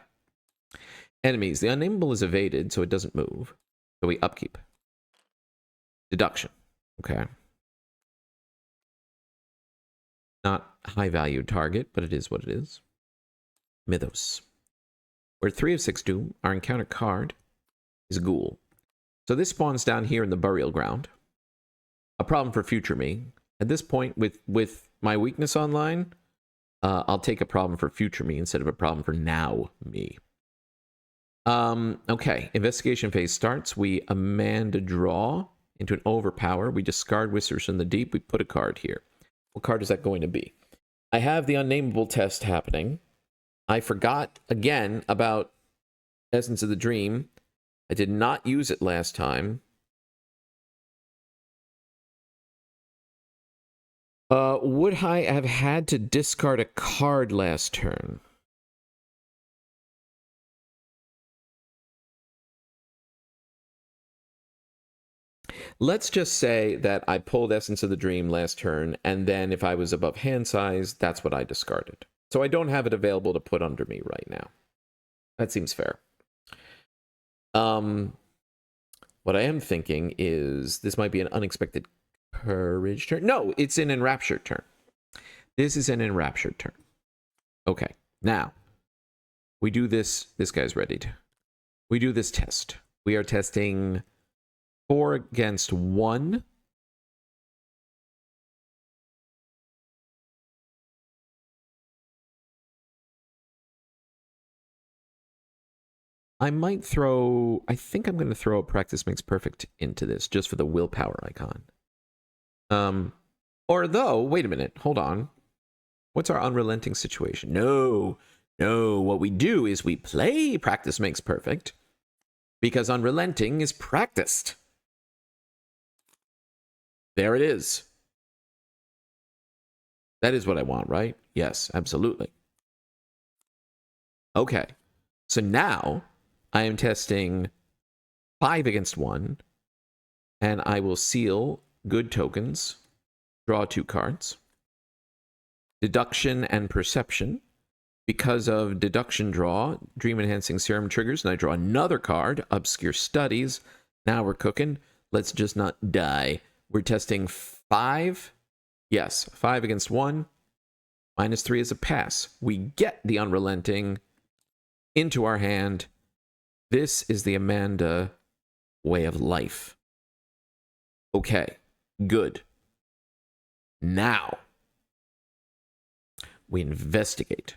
Enemies. The unnameable is evaded, so it doesn't move. So we upkeep. Deduction. Okay. Not high-valued target, but it is what it is. Mythos. We're 3 of 6 doom. Our encounter card is a ghoul. So this spawns down here in the burial ground. A problem for future me. At this point, with my weakness online, I'll take a problem for future me instead of a problem for now me. Okay, investigation phase starts. We Amanda draw into an overpower. We discard Whispers from the Deep. We put a card here. What card is that going to be? I have the unnameable test happening. I forgot again about Essence of the Dream. I did not use it last time. Would I have had to discard a card last turn? Let's just say that I pulled Essence of the Dream last turn, and then if I was above hand size, that's what I discarded. So I don't have it available to put under me right now. That seems fair. What I am thinking is this might be an unexpected courage turn. No, it's an enraptured turn. This is an enraptured turn. Okay, now we do this. This guy's ready to. We do this test. We are testing 4 against 1. I might throw... I think I'm going to throw a Practice Makes Perfect into this, just for the willpower icon. Or though, wait a minute, hold on. What's our unrelenting situation? No, what we do is we play Practice Makes Perfect, because unrelenting is practiced. There it is. That is what I want, right? Yes, absolutely. Okay, so now I am testing 5 against 1, and I will seal good tokens, draw 2 cards. Deduction and Perception. Because of Deduction draw, Dream Enhancing Serum triggers, and I draw another card, Obscure Studies. Now we're cooking. Let's just not die. We're testing 5. Yes, 5 against 1. -3 is a pass. We get the Unrelenting into our hand. This is the Amanda way of life. Okay, good. Now, we investigate.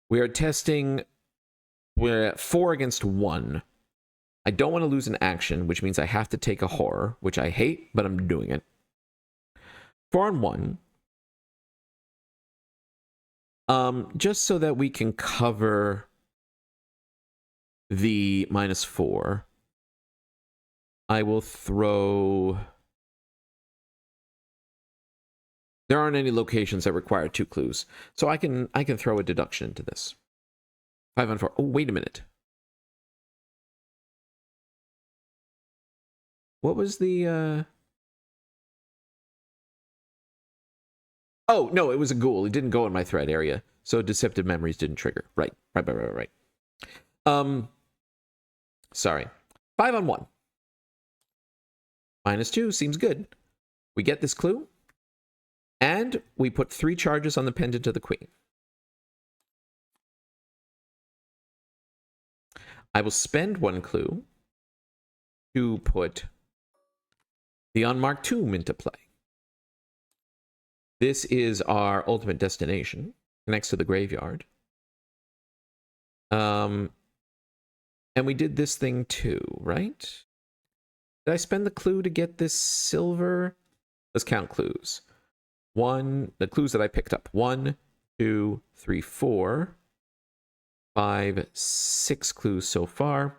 We are testing, we're at 4 against 1. I don't want to lose an action, which means I have to take a horror, which I hate, but I'm doing it. 4 on 1. Just so that we can cover the -4, I will throw... There aren't any locations that require 2 clues, so I can throw a deduction into this. 5 on 4. Oh, wait a minute. What was the... Oh, no, it was a ghoul. It didn't go in my threat area, so deceptive memories didn't trigger. Right. Sorry. 5 on 1. -2 seems good. We get this clue, and we put 3 charges on the pendant of the queen. I will spend 1 clue to put the unmarked tomb into play. This is our ultimate destination, next to the graveyard. And we did this thing too, right? Did I spend the clue to get this silver? Let's count clues. The clues that I picked up. 1, 2, 3, 4, 5, 6 clues so far.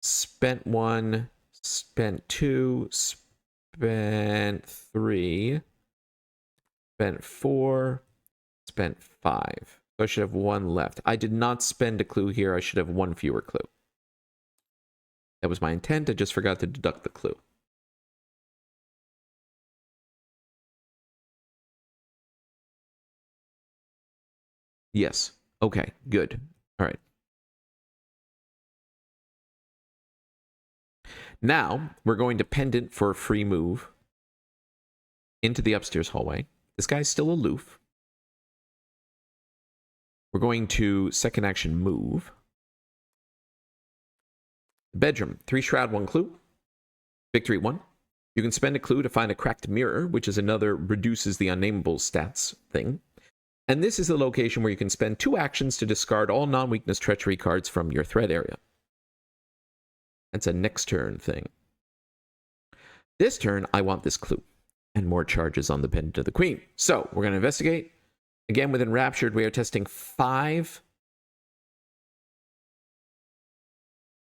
Spent 1, spent 2, spent 3, spent 4, spent 5. So I should have 1 left. I did not spend a clue here. I should have 1 fewer clue. That was my intent. I just forgot to deduct the clue. Yes. Okay, good. All right. Now, we're going to pendant for a free move into the upstairs hallway. This guy's still aloof. We're going to second action move. Bedroom, 3 shroud, 1 clue. Victory 1. You can spend a clue to find a cracked mirror, which is another reduces the unnamable stats thing. And this is the location where you can spend 2 actions to discard all non-weakness treachery cards from your threat area. That's a next turn thing. This turn, I want this clue. And more charges on the pendant of the queen. So, we're going to investigate. Again, with Enraptured, we are testing 5.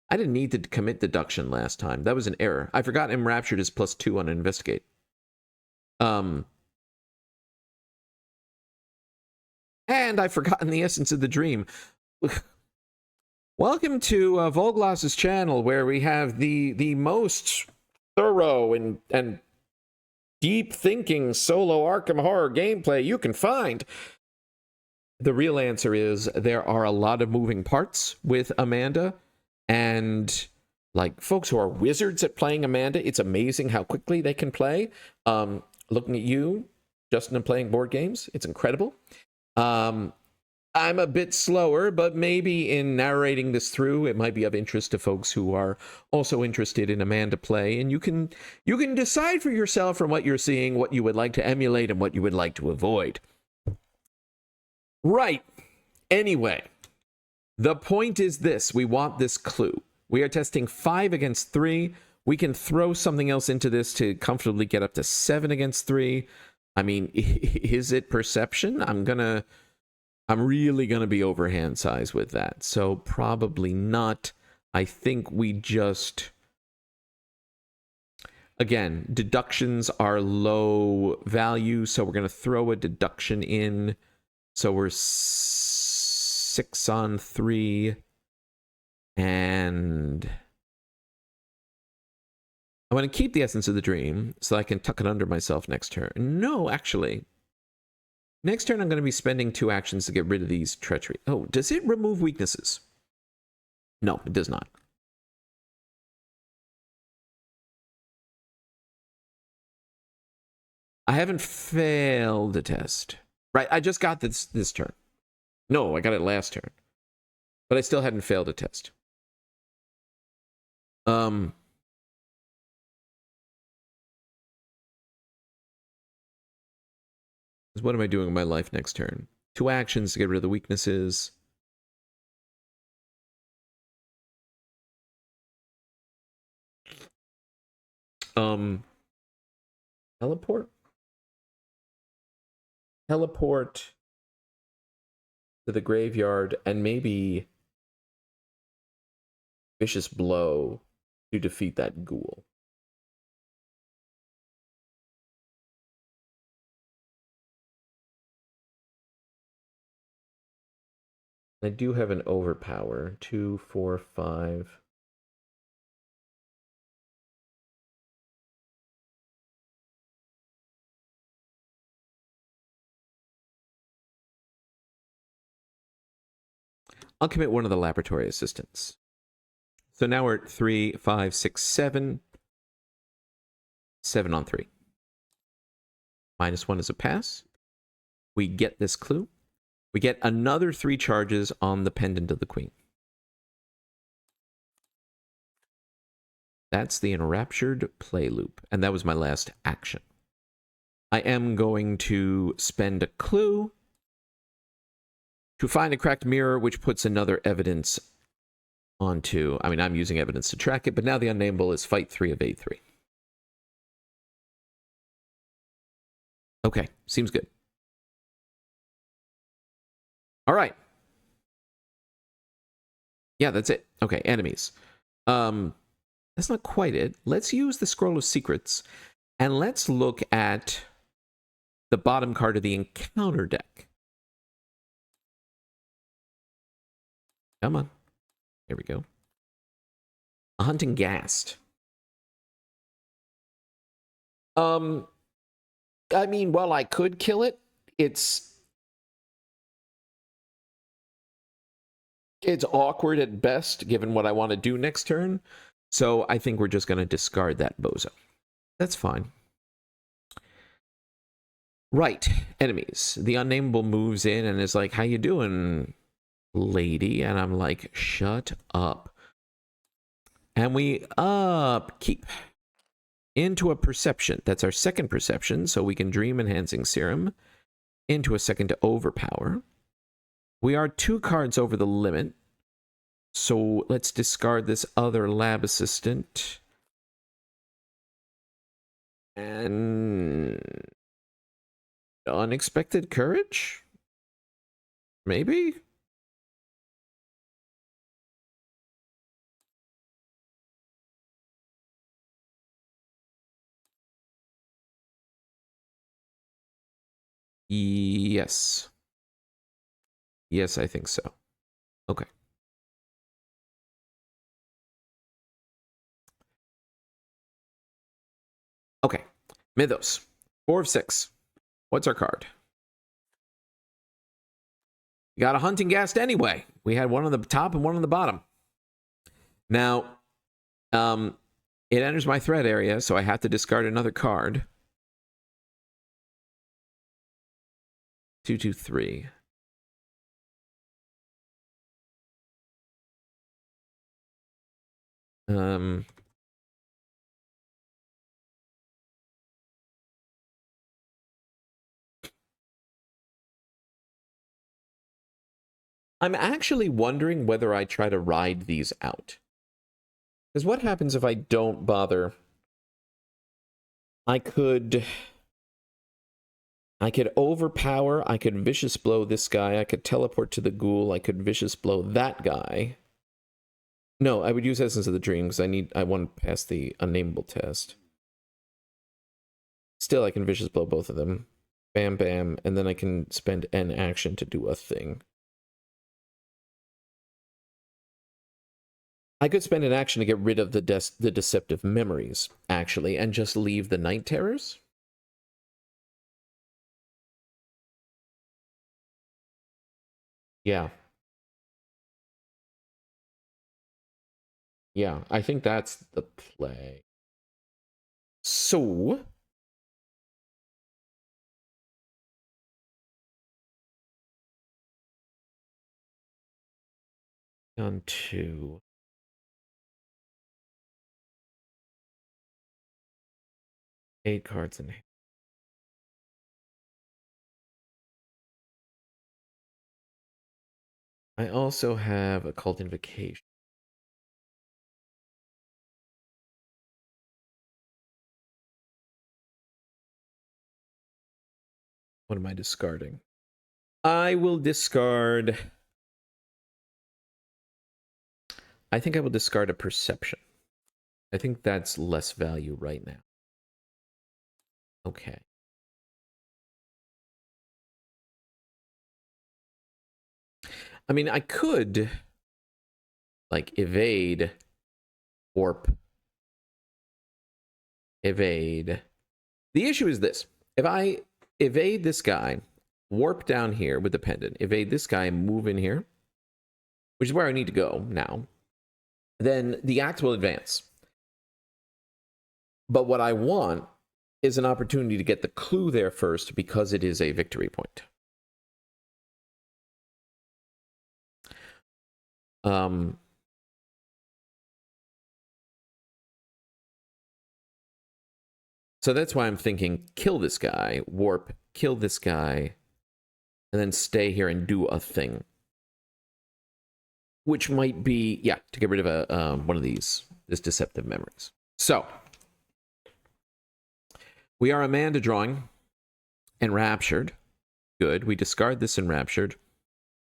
I didn't need to commit deduction last time. That was an error. I forgot Enraptured is +2 on Investigate. And I've forgotten the essence of the dream. Welcome to Volglas's channel, where we have the most thorough and deep thinking solo Arkham horror gameplay you can find. The real answer is there are a lot of moving parts with Amanda, and like folks who are wizards at playing Amanda, it's amazing how quickly they can play. Looking at you, Justin, and playing board games, it's incredible. I'm a bit slower, but maybe in narrating this through, it might be of interest to folks who are also interested in Amanda play, and you can decide for yourself from what you're seeing what you would like to emulate and what you would like to avoid. Right. Anyway, the point is this. We want this clue. We are testing 5 against 3. We can throw something else into this to comfortably get up to 7 against 3. I mean, is it perception? I'm really gonna be overhand size with that. So probably not. I think we just... Again, deductions are low value, so we're gonna throw a deduction in. So we're 6 on 3. And I want to keep the essence of the dream so I can tuck it under myself next turn. No, actually. Next turn I'm going to be spending 2 actions to get rid of these treachery. Oh, does it remove weaknesses? No, it does not. I haven't failed a test. Right, I just got this turn. No, I got it last turn. But I still hadn't failed a test. What am I doing in my life next turn? 2 actions to get rid of the weaknesses. Teleport? Teleport to the graveyard and maybe vicious blow to defeat that ghoul. I do have an overpower. 2, 4, 5. I'll commit one of the laboratory assistants. So now we're at 3, 5, 6, 7. 7 on 3. -1 is a pass. We get this clue. We get another 3 charges on the pendant of the queen. That's the enraptured play loop. And that was my last action. I am going to spend a clue to find a cracked mirror, which puts another evidence onto... I mean, I'm using evidence to track it, but now the unnameable is fight 3 of A3. Okay, seems good. All right. Yeah, that's it. Okay, enemies. That's not quite it. Let's use the Scroll of Secrets, and let's look at the bottom card of the encounter deck. Come on. Here we go. A Hunting Ghast. I mean, while I could kill it, it's awkward at best, given what I want to do next turn. So I think we're just going to discard that bozo. That's fine. Right. Enemies. The unnameable moves in and is like, how you doing, lady? And I'm like, shut up. And we keep into a perception. That's our second perception, so we can dream enhancing serum into a second to overpower. We are 2 cards over the limit. So let's discard this other lab assistant. And unexpected courage? Maybe? Yes. Yes, I think so. Okay. Okay. Mythos. 4 of 6. What's our card? We got a Hunting Ghast anyway. We had one on the top and one on the bottom. Now, it enters my threat area, so I have to discard another card. 2, 2, 3. I'm actually wondering whether I try to ride these out. Because what happens if I don't bother? I could overpower, I could vicious blow this guy, I could teleport to the ghoul, I could vicious blow that guy. No, I would use Essence of the Dream because I want to pass the unnameable test. Still, I can vicious blow both of them. Bam, bam, and then I can spend an action to do a thing. I could spend an action to get rid of the deceptive memories, actually, and just leave the Night Terrors. Yeah. Yeah, I think that's the play. So... on 2... 8 cards in hand. I also have Occult Invocation. What am I discarding? I will discard... I think I will discard a perception. I think that's less value right now. Okay. I mean, I could, like, evade, warp, evade. The issue is this. If I evade this guy, warp down here with the pendant, evade this guy, and move in here, which is where I need to go now, then the act will advance. But what I want is an opportunity to get the clue there first because it is a victory point. So that's why I'm thinking kill this guy, warp, kill this guy, and then stay here and do a thing. Which might be, yeah, to get rid of a one of these, this deceptive memories. So, we are Amanda drawing Enraptured. Good, we discard this Enraptured.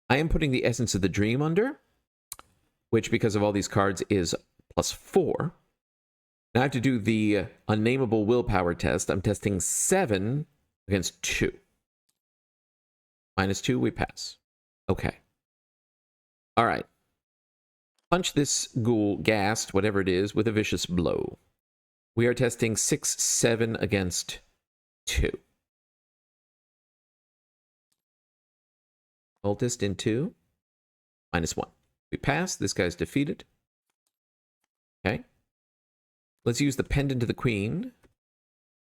I am putting the Essence of the Dream under, which because of all these cards is +4. Now I have to do the unnameable willpower test. I'm testing 7 against 2. -2, we pass. Okay. All right. Punch this ghoul, gassed, whatever it is, with a vicious blow. We are testing 6, 7 against 2. Cultist in 2. -1. We pass. This guy's defeated. Okay. Let's use the Pendant to the Queen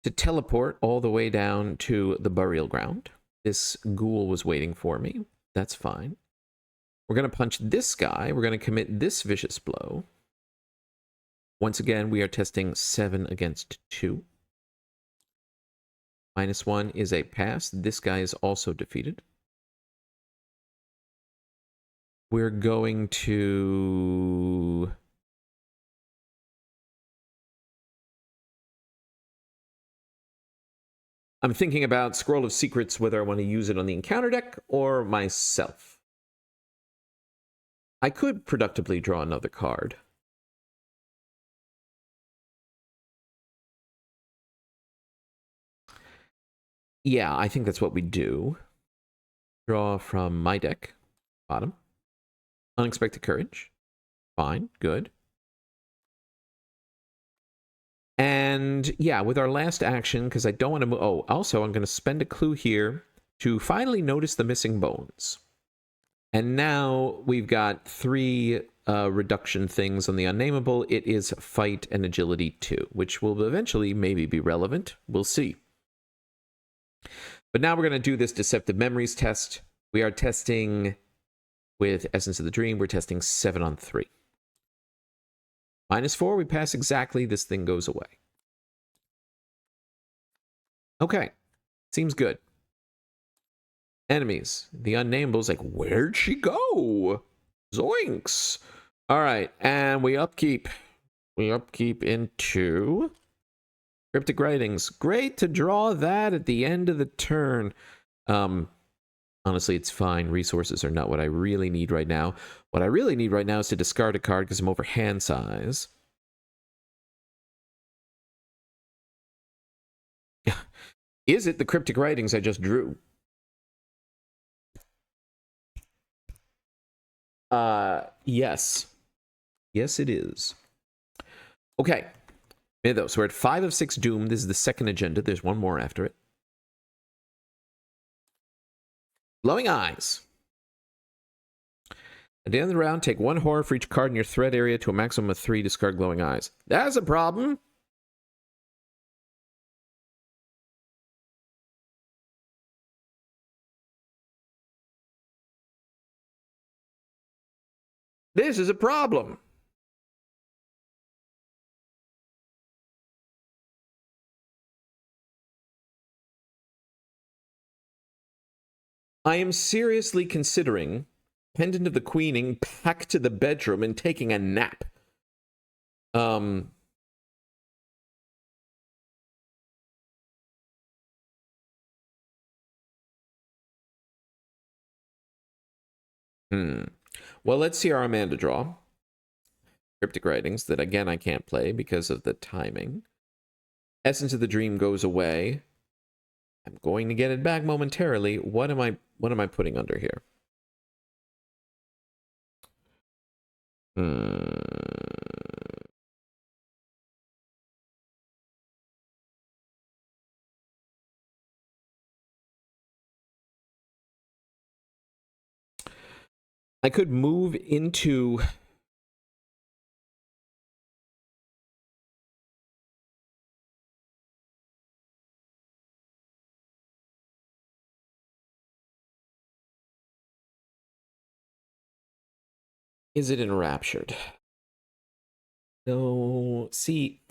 to teleport all the way down to the burial ground. This ghoul was waiting for me. That's fine. We're going to punch this guy. We're going to commit this vicious blow. Once again, we are testing 7 against 2. -1 is a pass. This guy is also defeated. We're going to... I'm thinking about Scroll of Secrets, whether I want to use it on the encounter deck or myself. I could productively draw another card. Yeah, I think that's what we do. Draw from my deck. Bottom. Unexpected Courage. Fine. Good. And yeah, with our last action, because I don't want to move... Oh, also, I'm going to spend a clue here to finally notice the missing bones. And now we've got 3 reduction things on the unnameable. It is fight and agility 2, which will eventually maybe be relevant. We'll see. But now we're going to do this deceptive memories test. We are testing with Essence of the Dream. We're testing 7 on 3. -4, we pass exactly. This thing goes away. Okay. Seems good. Enemies. The unnamable's like, where'd she go? Zoinks. All right. And we upkeep. We upkeep into Cryptic Writings. Great to draw that at the end of the turn. Honestly, it's fine. Resources are not what I really need right now. What I really need right now is to discard a card because I'm over hand size. Is it the Cryptic Writings I just drew? Yes. Yes, it is. Okay. Mythos. We're at 5 of 6 Doom. This is the second agenda. There's one more after it. Glowing Eyes. At the end of the round, take 1 horror for each card in your threat area to a maximum of 3. Discard Glowing Eyes. That's a problem. This is a problem. I am seriously considering Pendant of the Queening back to the bedroom and taking a nap. Well, let's see our Amanda draw. Cryptic Writings, that again I can't play because of the timing. Essence of the Dream goes away. I'm going to get it back momentarily. What am I putting under here? I could move into... Is it enraptured? No. See,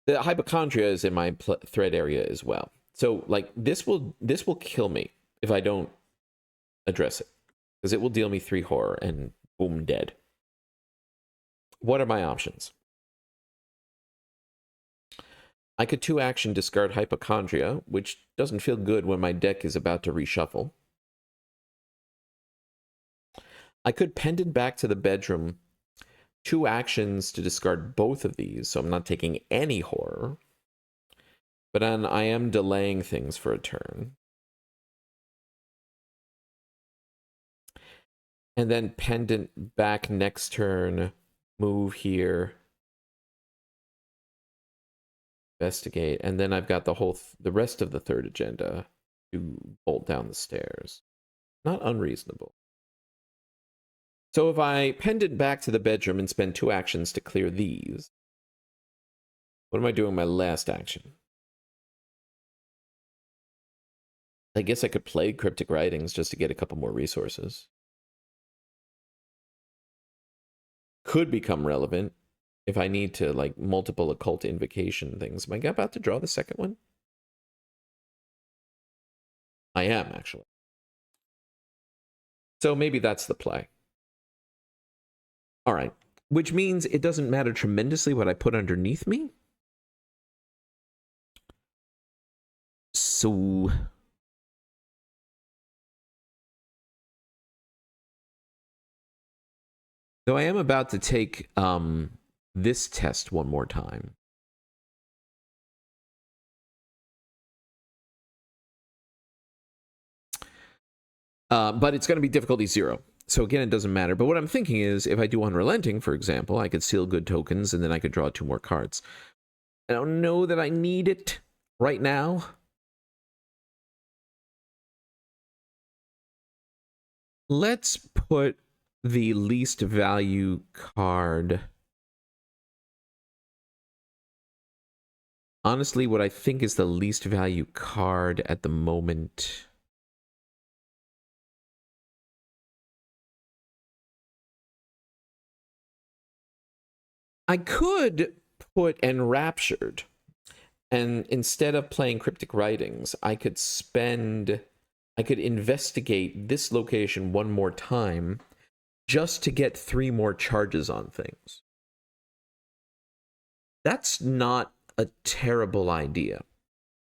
the hypochondria is in my thread area as well. So, like, this will kill me if I don't address it, because it will deal me 3 horror and boom, dead. What are my options? I could 2-action discard hypochondria, which doesn't feel good when my deck is about to reshuffle. I could pendant back to the bedroom, 2 actions to discard both of these, so I'm not taking any horror. But then I am delaying things for a turn. And then pendant back next turn, move here, investigate, and then I've got the rest of the third agenda to bolt down the stairs. Not unreasonable. So if I pendant back to the bedroom and spend 2 actions to clear these, what am I doing my last action? I guess I could play Cryptic Writings just to get a couple more resources. Could become relevant if I need to, like, multiple occult invocation things. Am I about to draw the second one? I am, actually. So maybe that's the play. All right. Which means it doesn't matter tremendously what I put underneath me. So... though I am about to take this test one more time. But it's going to be difficulty 0. So again, it doesn't matter. But what I'm thinking is, if I do Unrelenting, for example, I could seal good tokens, and then I could draw 2 more cards. I don't know that I need it right now. Let's put the least value card. Honestly, what I think is the least value card at the moment. I could put Enraptured, and instead of playing Cryptic Writings, I could investigate this location one more time just to get 3 more charges on things. That's not a terrible idea.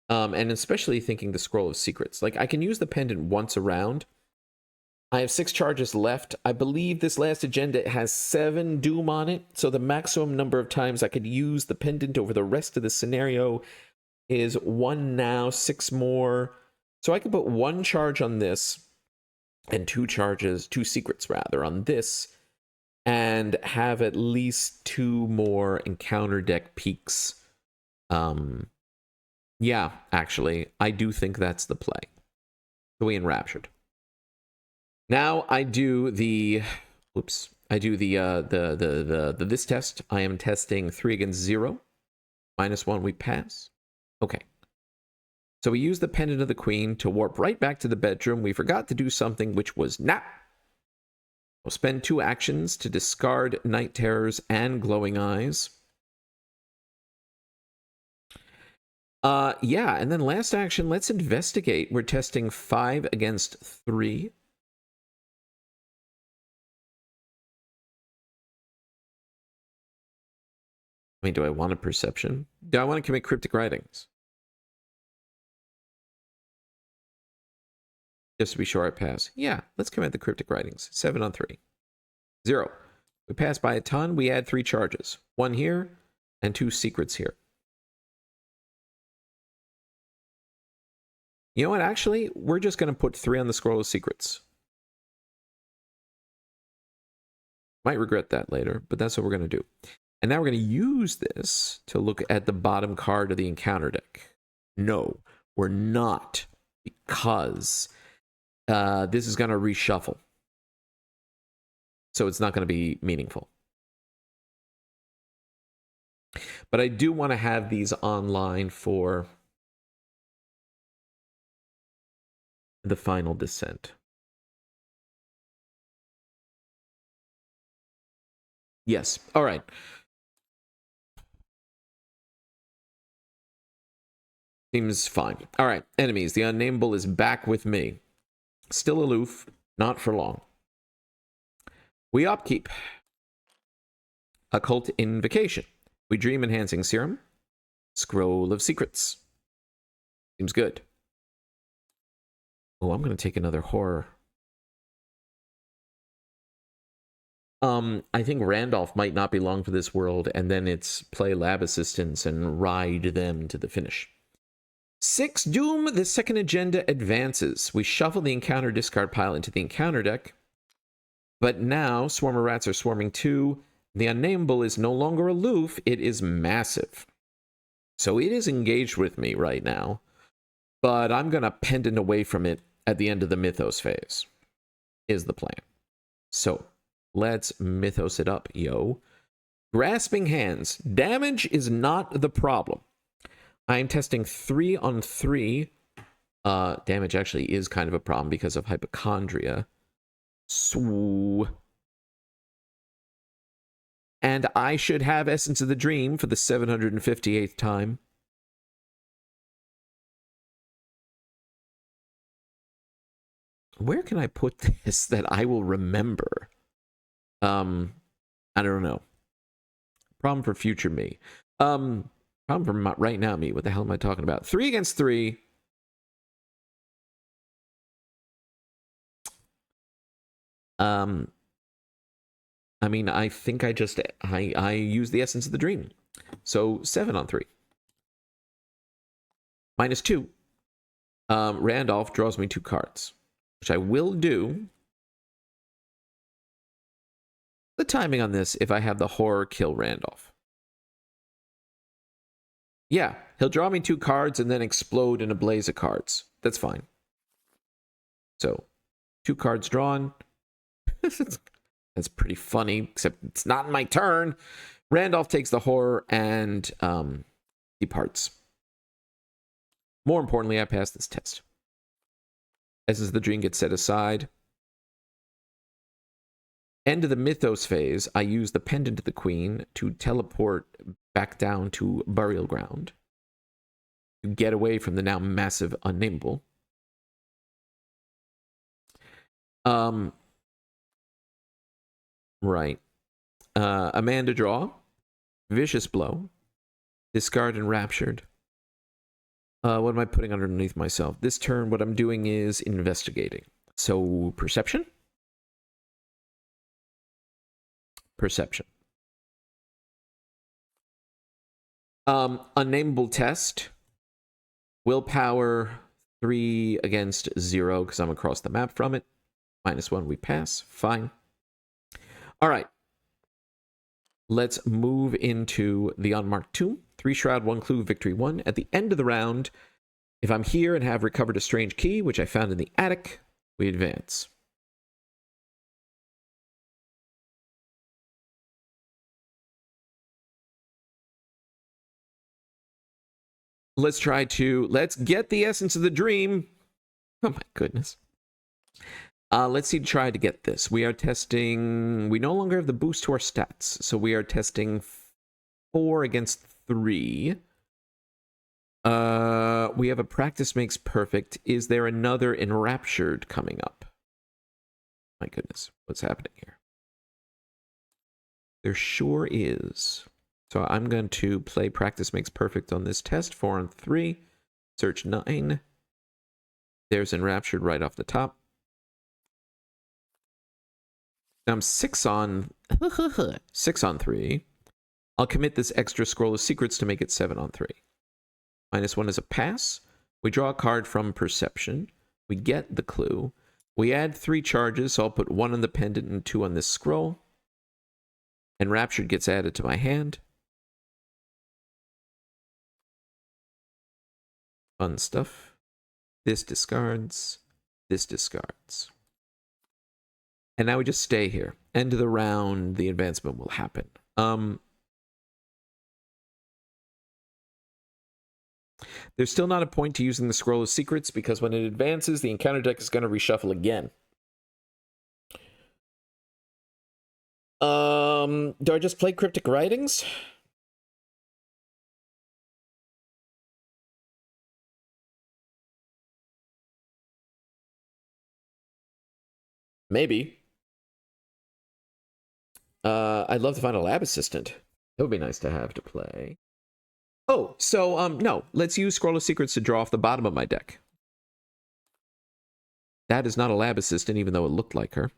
And especially thinking the Scroll of Secrets. Like, I can use the pendant once around. I have 6 charges left. I believe this last agenda has 7 doom on it, so the maximum number of times I could use the pendant over the rest of the scenario is 1 now, 6 more. So I could put 1 charge on this, and 2 secrets rather, on this, and have at least 2 more encounter deck peaks. Yeah, actually, I do think that's the play. So we Enraptured. Now I do the, this test. I am testing 3 against 0. -1, we pass. Okay. So we use the Pendant of the Queen to warp right back to the bedroom. We forgot to do something, which was nap. We'll spend 2 actions to discard Night Terrors and Glowing Eyes. Yeah, and then last action, let's investigate. We're testing 5 against 3. I mean, do I want a perception? Do I want to commit Cryptic Writings? Just to be sure I pass. Yeah, let's commit the cryptic writings. 7 on 3. 0. We pass by a ton. We add 3 charges. 1 here and 2 secrets here. You know what? Actually, we're just going to put 3 on the scroll of secrets. Might regret that later, but that's what we're going to do. And now we're going to use this to look at the bottom card of the encounter deck. No, we're not, because this is going to reshuffle. So it's not going to be meaningful. But I do want to have these online for the final descent. Yes. All right. Seems fine. All right. Enemies. The Unnameable is back with me. Still aloof. Not for long. We upkeep. Occult Invocation. We Dream Enhancing Serum. Scroll of Secrets. Seems good. Oh, I'm going to take another horror. I think Randolph might not be long for this world, and then it's play lab assistants and ride them to the finish. 6 Doom, the second agenda advances. We shuffle the encounter discard pile into the encounter deck, but now Swarmer Rats are swarming too. The Unnameable is no longer aloof, it is massive. So it is engaged with me right now, but I'm going to pendant away from it at the end of the Mythos phase, is the plan. So let's Mythos it up, yo. Grasping Hands. Damage is not the problem. I am testing 3 on 3. Damage actually is kind of a problem because of hypochondria. So... And I should have Essence of the Dream for the 758th time. Where can I put this that I will remember? I don't know. Problem for future me. Problem for right now me. What the hell am I talking about? 3 against 3. I mean, I think I use the Essence of the Dream. So 7 on 3. -2. Randolph draws me 2 cards, which I will do. The timing on this, if I have the horror kill Randolph. Yeah, he'll draw me 2 cards and then explode in a blaze of cards. That's fine. So, 2 cards drawn. That's pretty funny, except it's not my turn. Randolph takes the horror and departs. More importantly, I pass this test. Essence of the Dream gets set aside. End of the Mythos phase, I use the Pendant of the Queen to teleport back down to Burial Ground to get away from the now massive Unnameable. Right. Amanda draw. Vicious Blow. Discard Enraptured. What am I putting underneath myself? This turn, what I'm doing is investigating. So, Perception? Perception. Unnameable test. Willpower 3 against 0 because I'm across the map from it. -1, we pass. Fine. All right. Let's move into the Unmarked Tomb. 3 Shroud, 1 Clue, Victory 1. At the end of the round, if I'm here and have recovered a strange key, which I found in the attic, we advance. Let's get the Essence of the Dream. Oh my goodness. Let's try to get this. We are testing, we no longer have the boost to our stats, so we are testing 4 against 3. We have a Practice Makes Perfect. Is there another Enraptured coming up? My goodness, what's happening here? There sure is. So I'm going to play Practice Makes Perfect on this test. 4 on 3. Search 9. There's Enraptured right off the top. Now I'm 6 on 6 on 3. I'll commit this extra scroll of secrets to make it 7 on 3. -1 is a pass. We draw a card from Perception. We get the clue. We add 3 charges, so I'll put 1 on the pendant and 2 on this scroll. Enraptured gets added to my hand. Fun stuff. This discards. This discards. And now we just stay here. End of the round, the advancement will happen. There's still not a point to using the Scroll of Secrets because when it advances, the encounter deck is going to reshuffle again. Do I just play Cryptic Writings? Maybe. I'd love to find a lab assistant. That would be nice to have to play. Oh, so, no. Let's use Scroll of Secrets to draw off the bottom of my deck. That is not a lab assistant, even though it looked like her.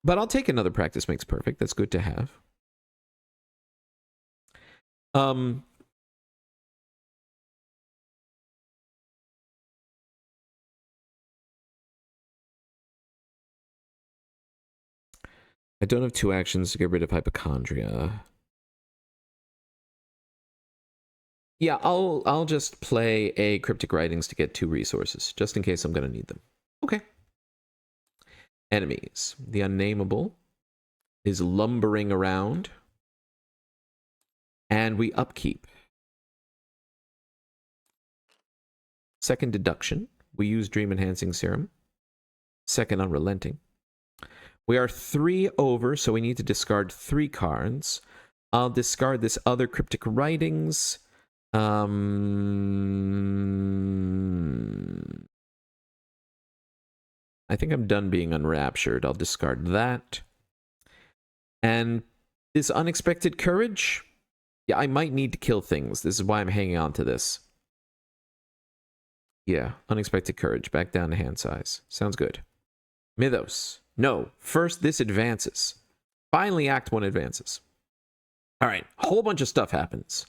But I'll take another Practice Makes Perfect. That's good to have. I don't have 2 actions to get rid of hypochondria. Yeah, I'll just play a Cryptic Writings to get 2 resources, just in case I'm going to need them. Okay. Enemies. The Unnameable is lumbering around. And we upkeep. Second Deduction. We use Dream Enhancing Serum. Second Unrelenting. We are 3 over, so we need to discard 3 cards. I'll discard this other Cryptic Writings. I think I'm done being Unraptured. I'll discard that. And this Unexpected Courage. Yeah, I might need to kill things. This is why I'm hanging on to this. Yeah, Unexpected Courage. Back down to hand size. Sounds good. Mythos. No. First, this advances. Finally, Act 1 advances. All right. A whole bunch of stuff happens.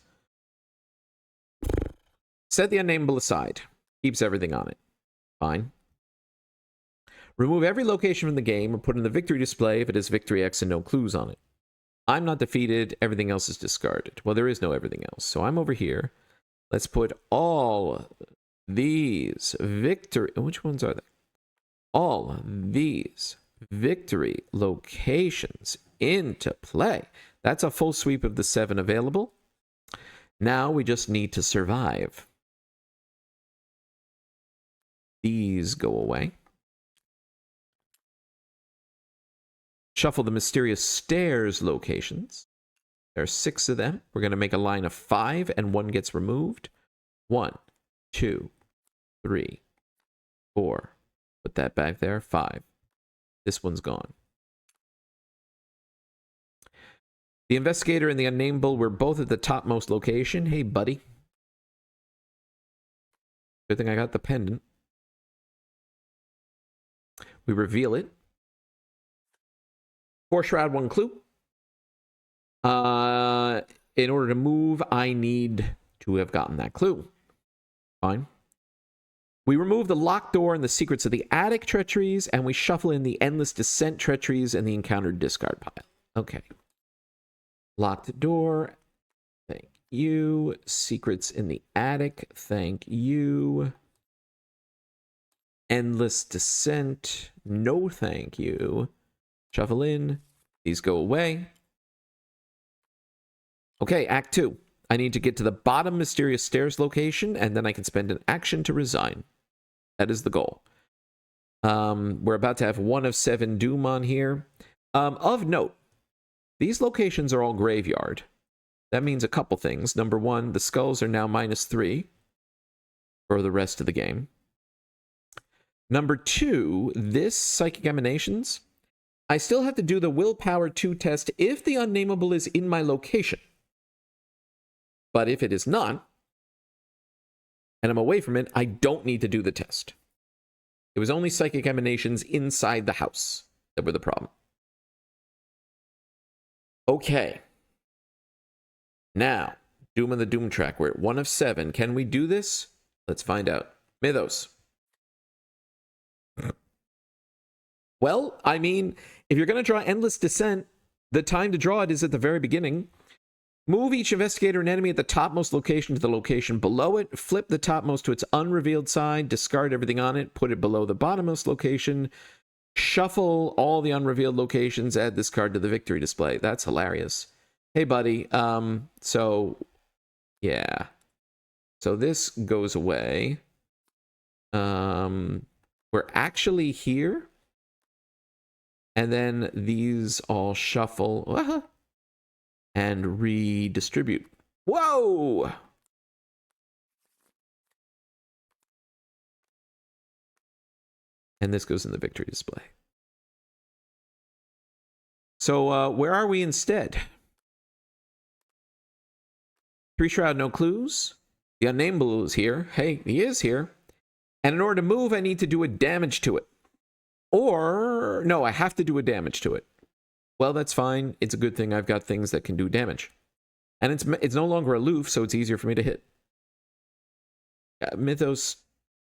Set the Unnameable aside. Keeps everything on it. Fine. Remove every location from the game or put in the victory display if it has victory X and no clues on it. I'm not defeated. Everything else is discarded. Well, there is no everything else. So I'm over here. Let's put all these victory... Which ones are they? All these victory locations into play. That's a full sweep of the 7 available. Now we just need to survive. These go away. Shuffle the Mysterious Stairs locations. There are 6 of them. We're going to make a line of 5, and 1 gets removed. 1, 2, 3, 4. Put that back there. 5. This one's gone. The Investigator and the Unnameable were both at the topmost location. Hey, buddy. Good thing I got the pendant. We reveal it. 4 Shroud, 1 Clue. In order to move, I need to have gotten that clue. Fine. We remove the locked door and the secrets of the attic treacheries, and we shuffle in the endless descent treacheries and the encountered discard pile. Okay. Locked door. Thank you. Secrets in the attic. Thank you. Endless descent. No thank you. Shuffle in. These go away. Okay, Act 2. I need to get to the bottom Mysterious Stairs location, and then I can spend an action to resign. That is the goal. We're about to have 1 of 7 Doom on here. Of note, these locations are all graveyard. That means a couple things. Number 1, the skulls are now -3 for the rest of the game. Number 2, this Psychic Emanations, I still have to do the Willpower 2 test if the Unnameable is in my location. But if it is not, and I'm away from it, I don't need to do the test. It was only psychic emanations inside the house that were the problem. Okay. Now, Doom on the Doom track. We're at 1 of 7. Can we do this? Let's find out. Mythos. Well, I mean, if you're going to draw Endless Descent, the time to draw it is at the very beginning. Move each investigator and enemy at the topmost location to the location below it. Flip the topmost to its unrevealed side. Discard everything on it. Put it below the bottommost location. Shuffle all the unrevealed locations. Add this card to the victory display. That's hilarious. Hey, buddy. So, yeah. So this goes away. We're actually here. And then these all shuffle. And redistribute. Whoa! And this goes in the victory display. So where are we instead? 3 Shroud, no clues. The Unnameable is here. Hey, he is here. And in order to move, I need to do a damage to it. Or, no, I have to do a damage to it. Well, that's fine. It's a good thing I've got things that can do damage. And it's no longer aloof, so it's easier for me to hit. Mythos,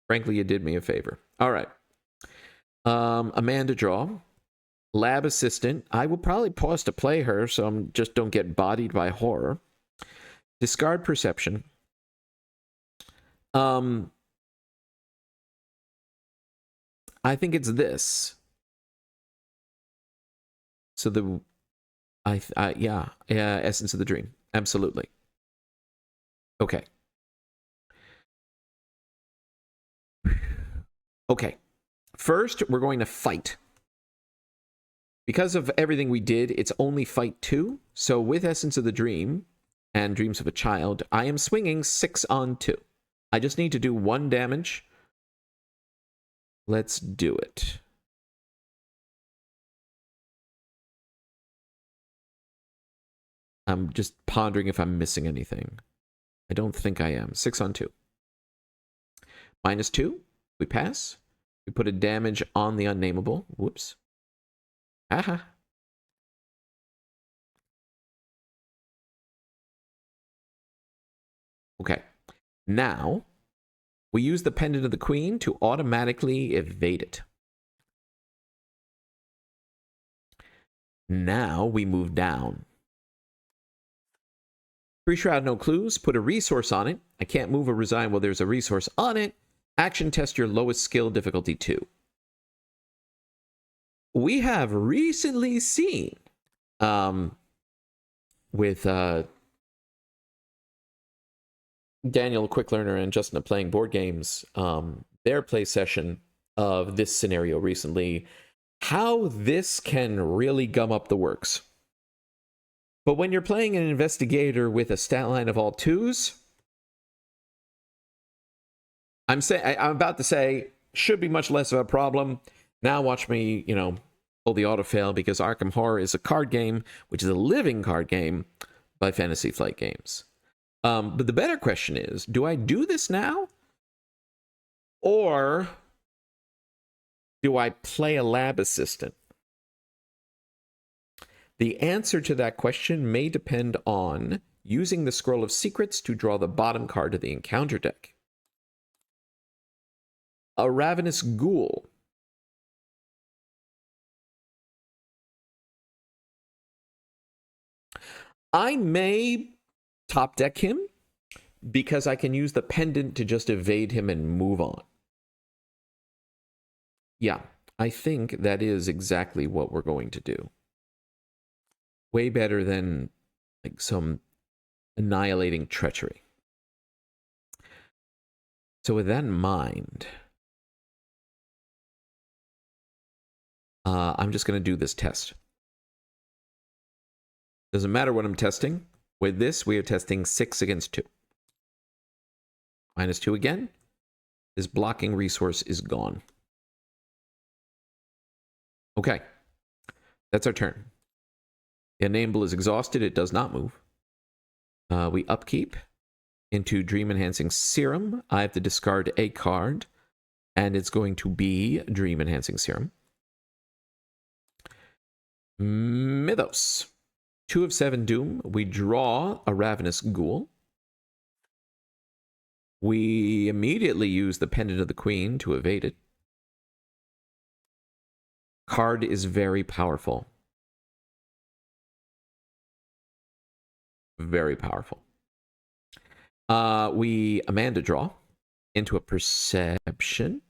frankly, you did me a favor. All right. Amanda draw. Lab assistant. I will probably pause to play her, so I just don't get bodied by horror. Discard perception. I think it's this. So yeah, Essence of the Dream. Absolutely. Okay. Okay. First, we're going to fight. Because of everything we did, it's only fight 2. So with Essence of the Dream and Dreams of a Child, I am swinging 6 on 2. I just need to do 1 damage. Let's do it. I'm just pondering if I'm missing anything. I don't think I am. 6 on 2. -2. We pass. We put a damage on the Unnameable. Whoops. Aha. Okay. Now, we use the Pendant of the Queen to automatically evade it. Now, we move down. 3 Shroud, no clues. Put a resource on it. I can't move or resign while there's a resource on it. Action test your lowest skill, difficulty 2. We have recently seen with Daniel Quick Learner and Justin at Playing Board Games, their play session of this scenario recently, how this can really gum up the works. But when you're playing an investigator with a stat line of all 2s, I'm about to say, should be much less of a problem. Now watch me, pull the auto-fail, because Arkham Horror is a card game, which is a living card game by Fantasy Flight Games. But the better question is, do I do this now? Or do I play a lab assistant? The answer to that question may depend on using the Scroll of Secrets to draw the bottom card of the encounter deck. A Ravenous Ghoul. I may top deck him because I can use the pendant to just evade him and move on. Yeah, I think that is exactly what we're going to do. Way better than like some annihilating treachery. So with that in mind, I'm just going to do this test. Doesn't matter what I'm testing. With this, we are testing 6 against 2. -2 again. This blocking resource is gone. Okay. That's our turn. The Unnameable is exhausted. It does not move. We upkeep into Dream Enhancing Serum. I have to discard a card. And it's going to be Dream Enhancing Serum. Mythos. 2 of 7 Doom. We draw a Ravenous Ghoul. We immediately use the Pendant of the Queen to evade it. Card is very powerful. Very powerful. We Amanda draw into a Perception.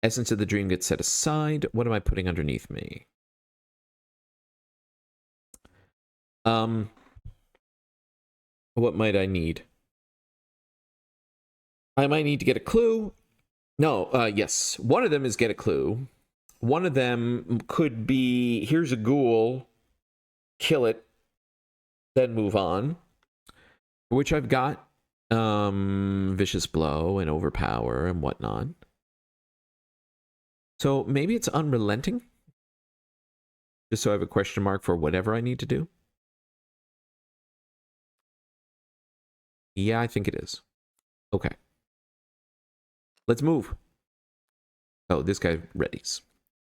Essence of the Dream gets set aside. What am I putting underneath me? What might I need? I might need to get a clue. No, yes. One of them is get a clue. One of them could be, here's a ghoul, kill it, then move on. Which I've got Vicious Blow and Overpower and whatnot. So maybe it's Unrelenting? Just so I have a question mark for whatever I need to do. Yeah, I think it is. Okay. Let's move. Oh, this guy readies.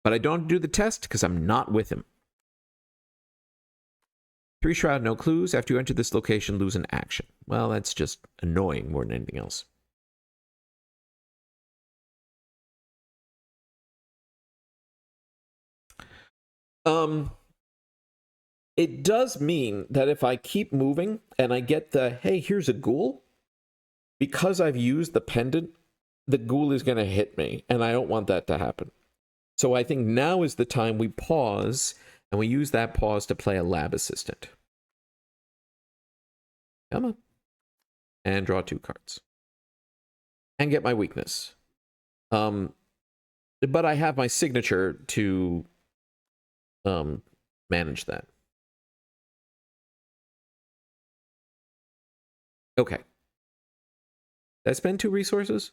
But I don't do the test because I'm not with him. 3 Shroud, no clues. After you enter this location, lose an action. Well, that's just annoying more than anything else. It does mean that if I keep moving and I get the, hey, here's a ghoul, because I've used the pendant, the ghoul is going to hit me, and I don't want that to happen. So I think now is the time we pause, and we use that pause to play a lab assistant. Come on. And draw 2 cards. And get my weakness. But I have my signature to manage that. Okay. Did I spend 2 resources?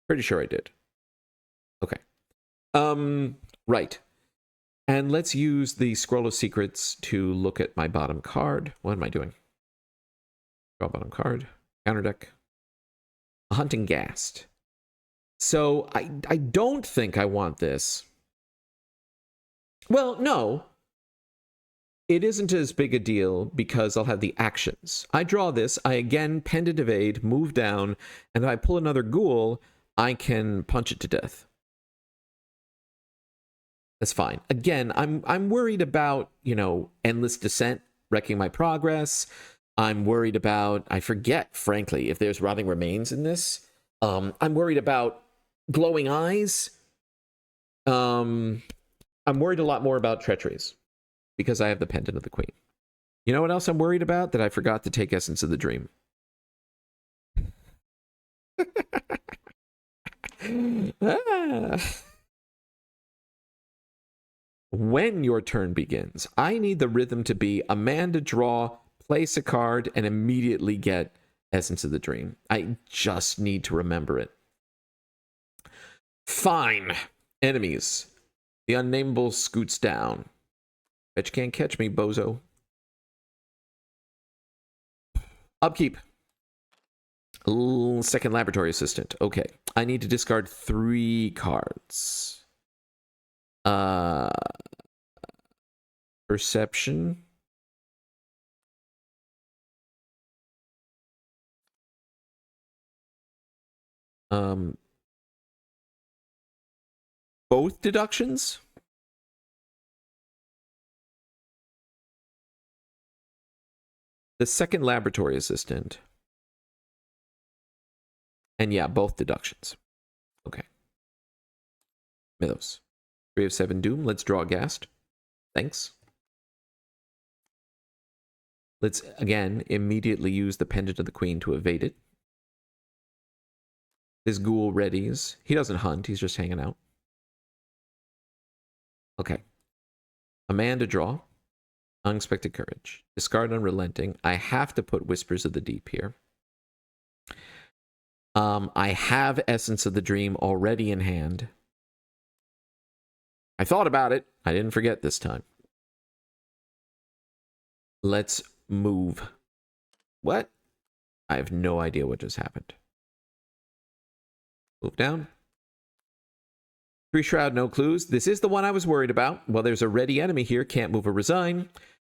Pretty sure I did. Okay. Right. And let's use the Scroll of Secrets to look at my bottom card. What am I doing? Draw bottom card. Counter deck. A Hunting Ghast. So I don't think I want this. Well, no. It isn't as big a deal because I'll have the actions. I draw this, I again Pendant Evade, move down, and if I pull another ghoul, I can punch it to death. That's fine. Again, I'm worried about, you know, Endless Descent wrecking my progress. I'm worried about, I forget, frankly, if there's Rotting Remains in this. I'm worried about Glowing Eyes. I'm worried a lot more about Treacheries because I have the Pendant of the Queen. You know what else I'm worried about? That I forgot to take Essence of the Dream. When your turn begins, I need the rhythm to be Amanda draw, place a card, and immediately get Essence of the Dream. I just need to remember it. Fine. Enemies. The Unnameable scoots down. Bet you can't catch me, bozo. Upkeep. Second Laboratory Assistant. Okay. I need to discard 3 cards. Perception. Both deductions? The second Laboratory Assistant. And yeah, both deductions. Okay. Mythos. 3 of 7 Doom. Let's draw a Ghast. Thanks. Let's, again, immediately use the Pendant of the Queen to evade it. This ghoul readies. He doesn't hunt. He's just hanging out. Okay. Amanda draw. Unexpected Courage. Discard Unrelenting. I have to put Whispers of the Deep here. I have Essence of the Dream already in hand. I thought about it. I didn't forget this time. Let's move. What? I have no idea what just happened. Move down. Free Shroud, no clues. This is the one I was worried about. Well, there's a ready enemy here. Can't move or resign.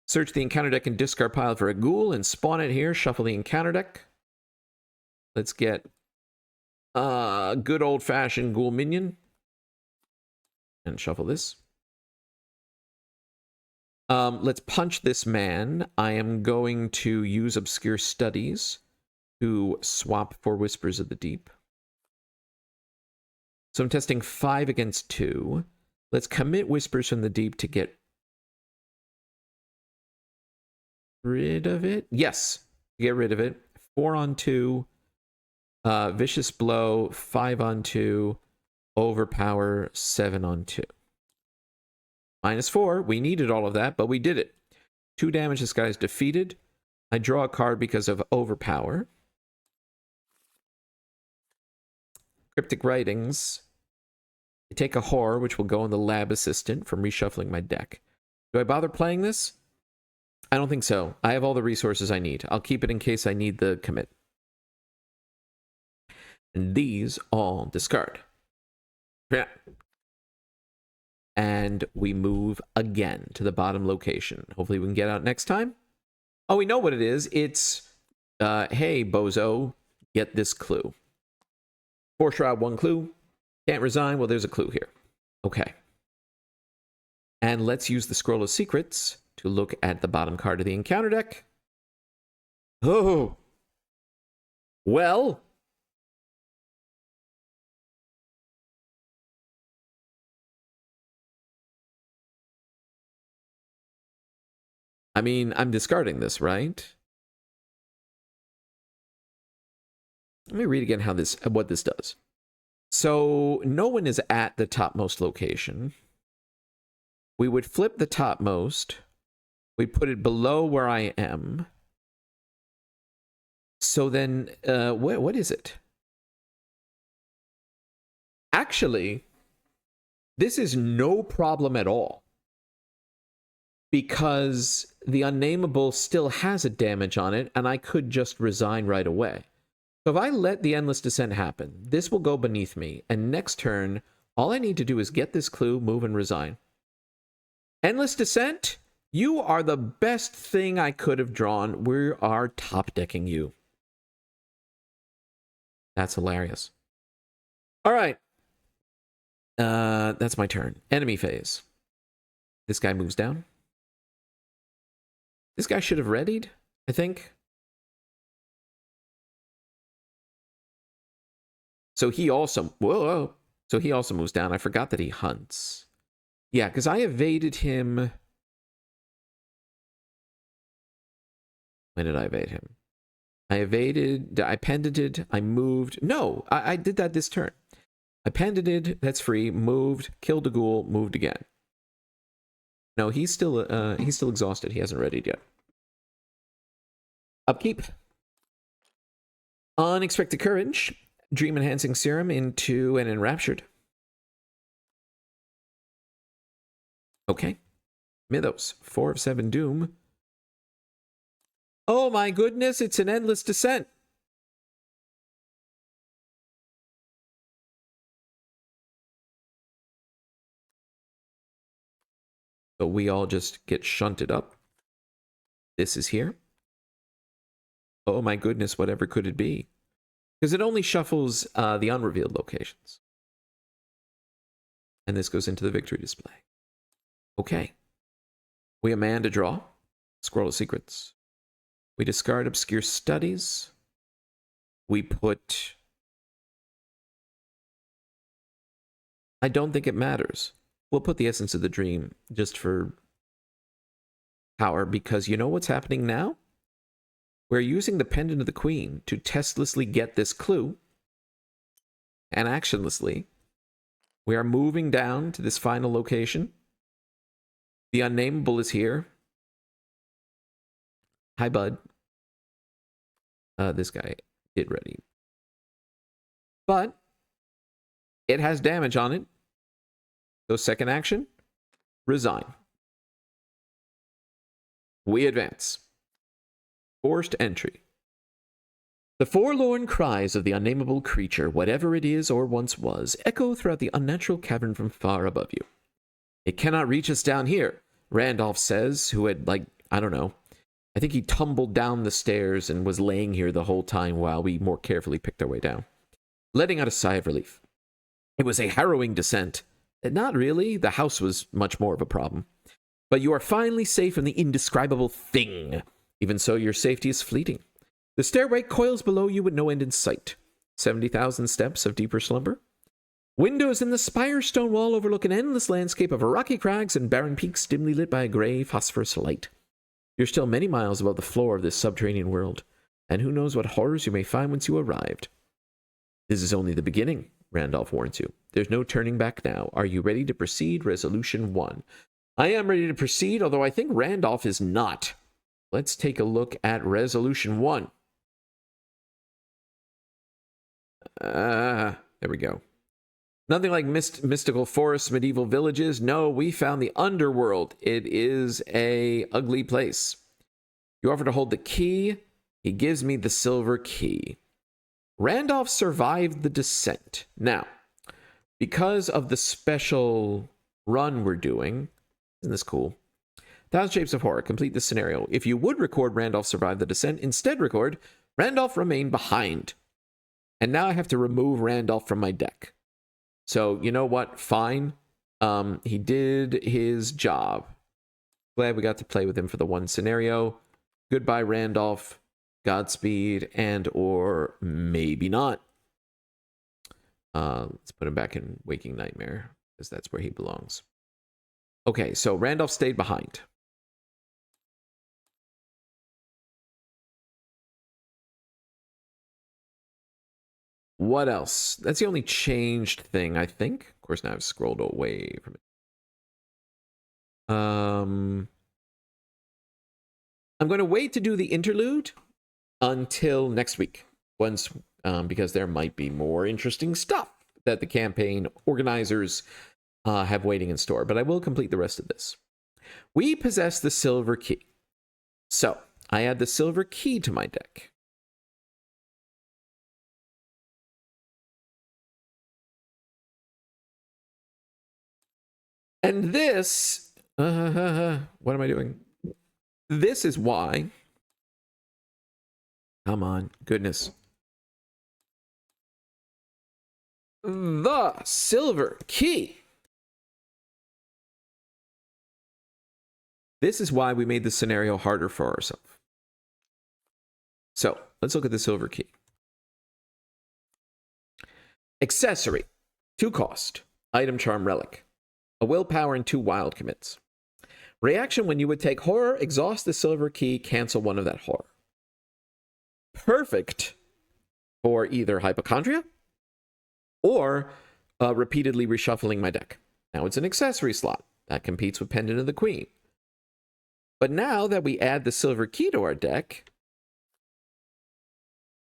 Search the encounter deck and discard pile for a ghoul and spawn it here. Shuffle the encounter deck. Let's get a good old-fashioned ghoul minion. And shuffle this. Let's punch this man. I am going to use Obscure Studies to swap for Whispers of the Deep. So I'm testing 5 against 2. Let's commit Whispers from the Deep to get rid of it. Yes, get rid of it. 4 on 2. Vicious Blow, 5 on 2. Overpower, 7 on 2. -4. We needed all of that, but we did it. 2 damage. This guy's defeated. I draw a card because of Overpower. Cryptic Writings. I take a horror, which will go in the Lab Assistant from reshuffling my deck. Do I bother playing this? I don't think so. I have all the resources I need. I'll keep it in case I need the commit. And these all discard. Yeah. And we move again to the bottom location. Hopefully we can get out next time. Oh, we know what it is. It's, hey, bozo, get this clue. 4 Shroud, 1 clue. Can't resign. Well, there's a clue here. Okay. And let's use the Scroll of Secrets to look at the bottom card of the encounter deck. Oh. Well. I mean, I'm discarding this, right? Let me read again what this does. So no one is at the topmost location. We would flip the topmost. We put it below where I am. So then, what is it? Actually, this is no problem at all. Because the unnameable still has a damage on it, and I could just resign right away. So if I let the Endless Descent happen, this will go beneath me, and next turn, all I need to do is get this clue, move, and resign. Endless Descent, you are the best thing I could have drawn. We are top-decking you. That's hilarious. All right. That's my turn. Enemy phase. This guy moves down. This guy should have readied, I think. So he also... Whoa. So he also moves down. I forgot that he hunts. Yeah, because I evaded him... When did I evade him? I evaded... I pendented. I moved... No, I did that this turn. I pendented. That's free. Moved. Killed a ghoul. Moved again. No, he's still exhausted. He hasn't readied yet. Upkeep. Unexpected Courage. Dream Enhancing Serum into an Enraptured. Okay. Mythos. 4 of 7 Doom. Oh my goodness, it's an Endless Descent. So we all just get shunted up. This is here. Oh my goodness, whatever could it be? Because it only shuffles the unrevealed locations. And this goes into the victory display. Okay. We Amanda draw. Scroll of Secrets. We discard Obscure Studies. We put... I don't think it matters. We'll put the Essence of the Dream just for power, because you know what's happening now? We're using the Pendant of the Queen to testlessly get this clue, and actionlessly, we are moving down to this final location. The Unnameable is here. Hi, bud. This guy did ready. But it has damage on it. So second action, resign. We advance. Forced entry. The forlorn cries of the unnameable creature, whatever it is or once was, echo throughout the unnatural cavern from far above you. It cannot reach us down here, Randolph says, who had, I don't know. I think he tumbled down the stairs and was laying here the whole time while we more carefully picked our way down, letting out a sigh of relief. It was a harrowing descent. Not really. The house was much more of a problem. But you are finally safe from the indescribable thing. Even so, your safety is fleeting. The stairway coils below you with no end in sight. 70,000 steps of deeper slumber. Windows in the spire stone wall overlook an endless landscape of rocky crags and barren peaks dimly lit by a gray phosphorus light. You're still many miles above the floor of this subterranean world, and who knows what horrors you may find once you arrived. This is only the beginning, Randolph warns you. There's no turning back now. Are you ready to proceed? Resolution 1. I am ready to proceed, although I think Randolph is not. Let's take a look at Resolution 1. There we go. Nothing like mystical forests, medieval villages. No, we found the underworld. It is a ugly place. You offer to hold the key. He gives me the silver key. Randolph survived the descent. Now, because of the special run we're doing, isn't this cool? 1,000 Shapes of Horror. Complete this scenario. If you would record Randolph survived the descent, instead record Randolph remained behind. And now I have to remove Randolph from my deck. So, you know what? Fine. He did his job. Glad we got to play with him for the one scenario. Goodbye, Randolph. Godspeed, and or maybe not. Let's put him back in Waking Nightmare, because that's where he belongs. Okay, so Randolph stayed behind. What else? That's the only changed thing, I think. Of course, now I've scrolled away from it. I'm going to wait to do the interlude until next week, because there might be more interesting stuff that the campaign organizers have waiting in store. But I will complete the rest of this. We possess the silver key. So, I add the silver key to my deck. And this, what am I doing? This is why, come on, goodness. The silver key. This is why we made the scenario harder for ourselves. So, let's look at the silver key. Accessory, 2 cost, item, charm, relic. A willpower and 2 wild commits. Reaction: when you would take horror, exhaust the silver key, cancel 1 of that horror. Perfect for either hypochondria or repeatedly reshuffling my deck. Now it's an accessory slot that competes with Pendant of the Queen. But now that we add the silver key to our deck,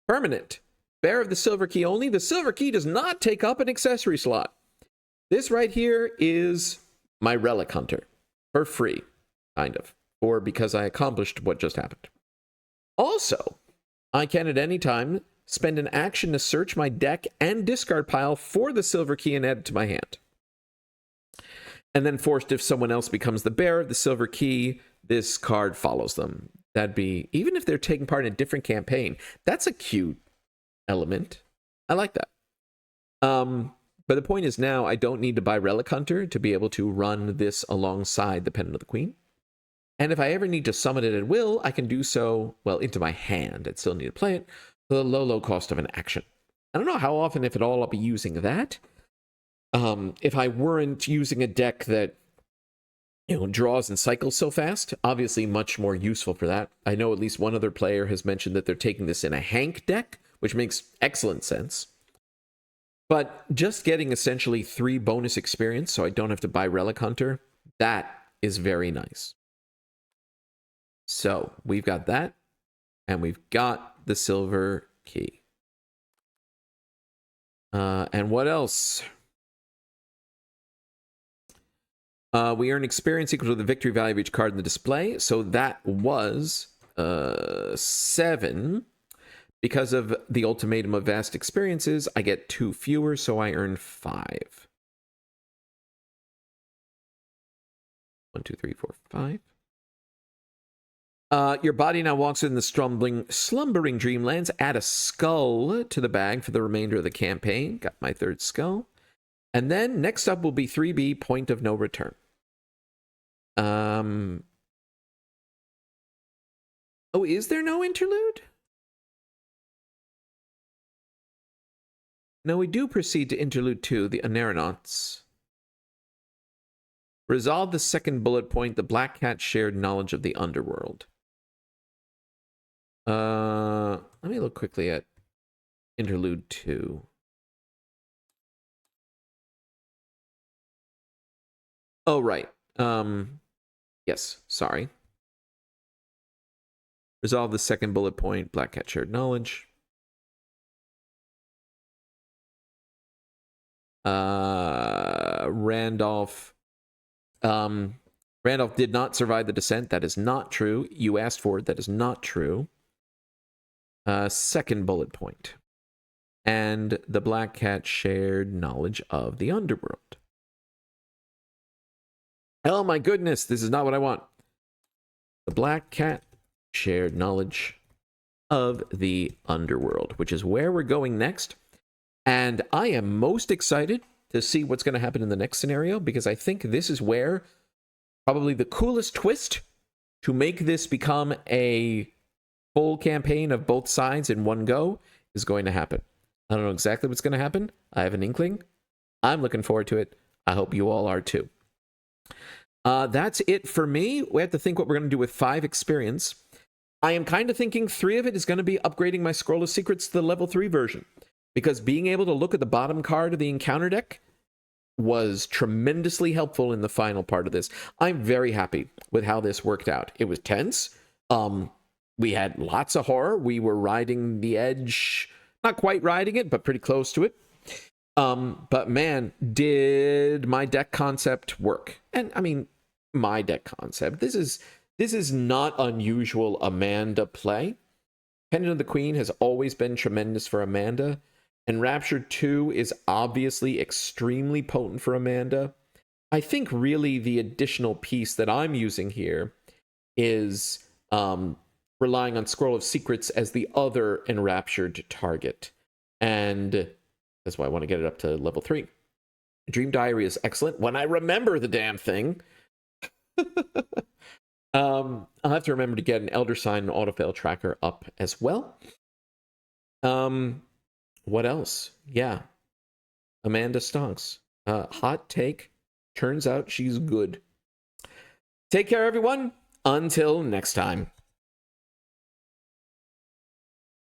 permanent. Bearer of the silver key only. The silver key does not take up an accessory slot. This right here is my Relic Hunter. For free, kind of. Or because I accomplished what just happened. Also, I can at any time spend an action to search my deck and discard pile for the silver key and add it to my hand. And then forced, if someone else becomes the bearer of the silver key, this card follows them. That'd be, even if they're taking part in a different campaign, that's a cute element. I like that. But the point is now I don't need to buy Relic Hunter to be able to run this alongside the Pendant of the Queen. And if I ever need to summon it at will, I can do so, well, into my hand. I'd still need to play it for the low cost of an action. I don't know how often, if at all, I'll be using that. If I weren't using a deck that, draws and cycles so fast, obviously much more useful for that. I know at least one other player has mentioned that they're taking this in a Hank deck, which makes excellent sense. But just getting essentially 3 bonus experience, so I don't have to buy Relic Hunter, that is very nice. So, we've got that, and we've got the silver key. And what else? We earn experience equal to the victory value of each card in the display, so that was 7. Because of the ultimatum of vast experiences, I get 2 fewer, so I earn 5. 1, 2, 3, 4, 5. Your body now walks in the slumbering dreamlands. Add a skull to the bag for the remainder of the campaign. Got my 3rd skull. And then next up will be 3B, Point of No Return. Oh, is there no interlude? No, we do proceed to interlude 2, the Aneronauts. Resolve the 2nd bullet point. The Black Cat shared knowledge of the underworld. Let me look quickly at interlude 2. Oh, right. Yes, sorry. Resolve the 2nd bullet point. Black Cat shared knowledge. Randolph did not survive the descent. That is not true. You asked for it. That is not true. 2nd bullet point. And the Black Cat shared knowledge of the underworld. Oh my goodness, this is not what I want. The Black Cat shared knowledge of the underworld, which is where we're going next. And I am most excited to see what's going to happen in the next scenario, because I think this is where probably the coolest twist to make this become a full campaign of both sides in one go is going to happen. I don't know exactly what's going to happen. I have an inkling. I'm looking forward to it. I hope you all are too. That's it for me. We have to think what we're going to do with 5 experience. I am kind of thinking 3 of it is going to be upgrading my Scroll of Secrets to the level 3 version, because being able to look at the bottom card of the encounter deck was tremendously helpful in the final part of this. I'm very happy with how this worked out. It was tense. We had lots of horror. We were riding the edge, not quite riding it, but pretty close to it. But man, did my deck concept work? And I mean, my deck concept. This is not unusual Amanda play. Pendant of the Queen has always been tremendous for Amanda, and Raptured 2 is obviously extremely potent for Amanda. I think really the additional piece that I'm using here is relying on Scroll of Secrets as the other enraptured target. And that's why I want to get it up to level 3. Dream Diary is excellent when I remember the damn thing. I'll have to remember to get an Elder Sign autofail tracker up as well. What else? Yeah. Amanda stonks. Hot take. Turns out she's good. Take care, everyone. Until next time.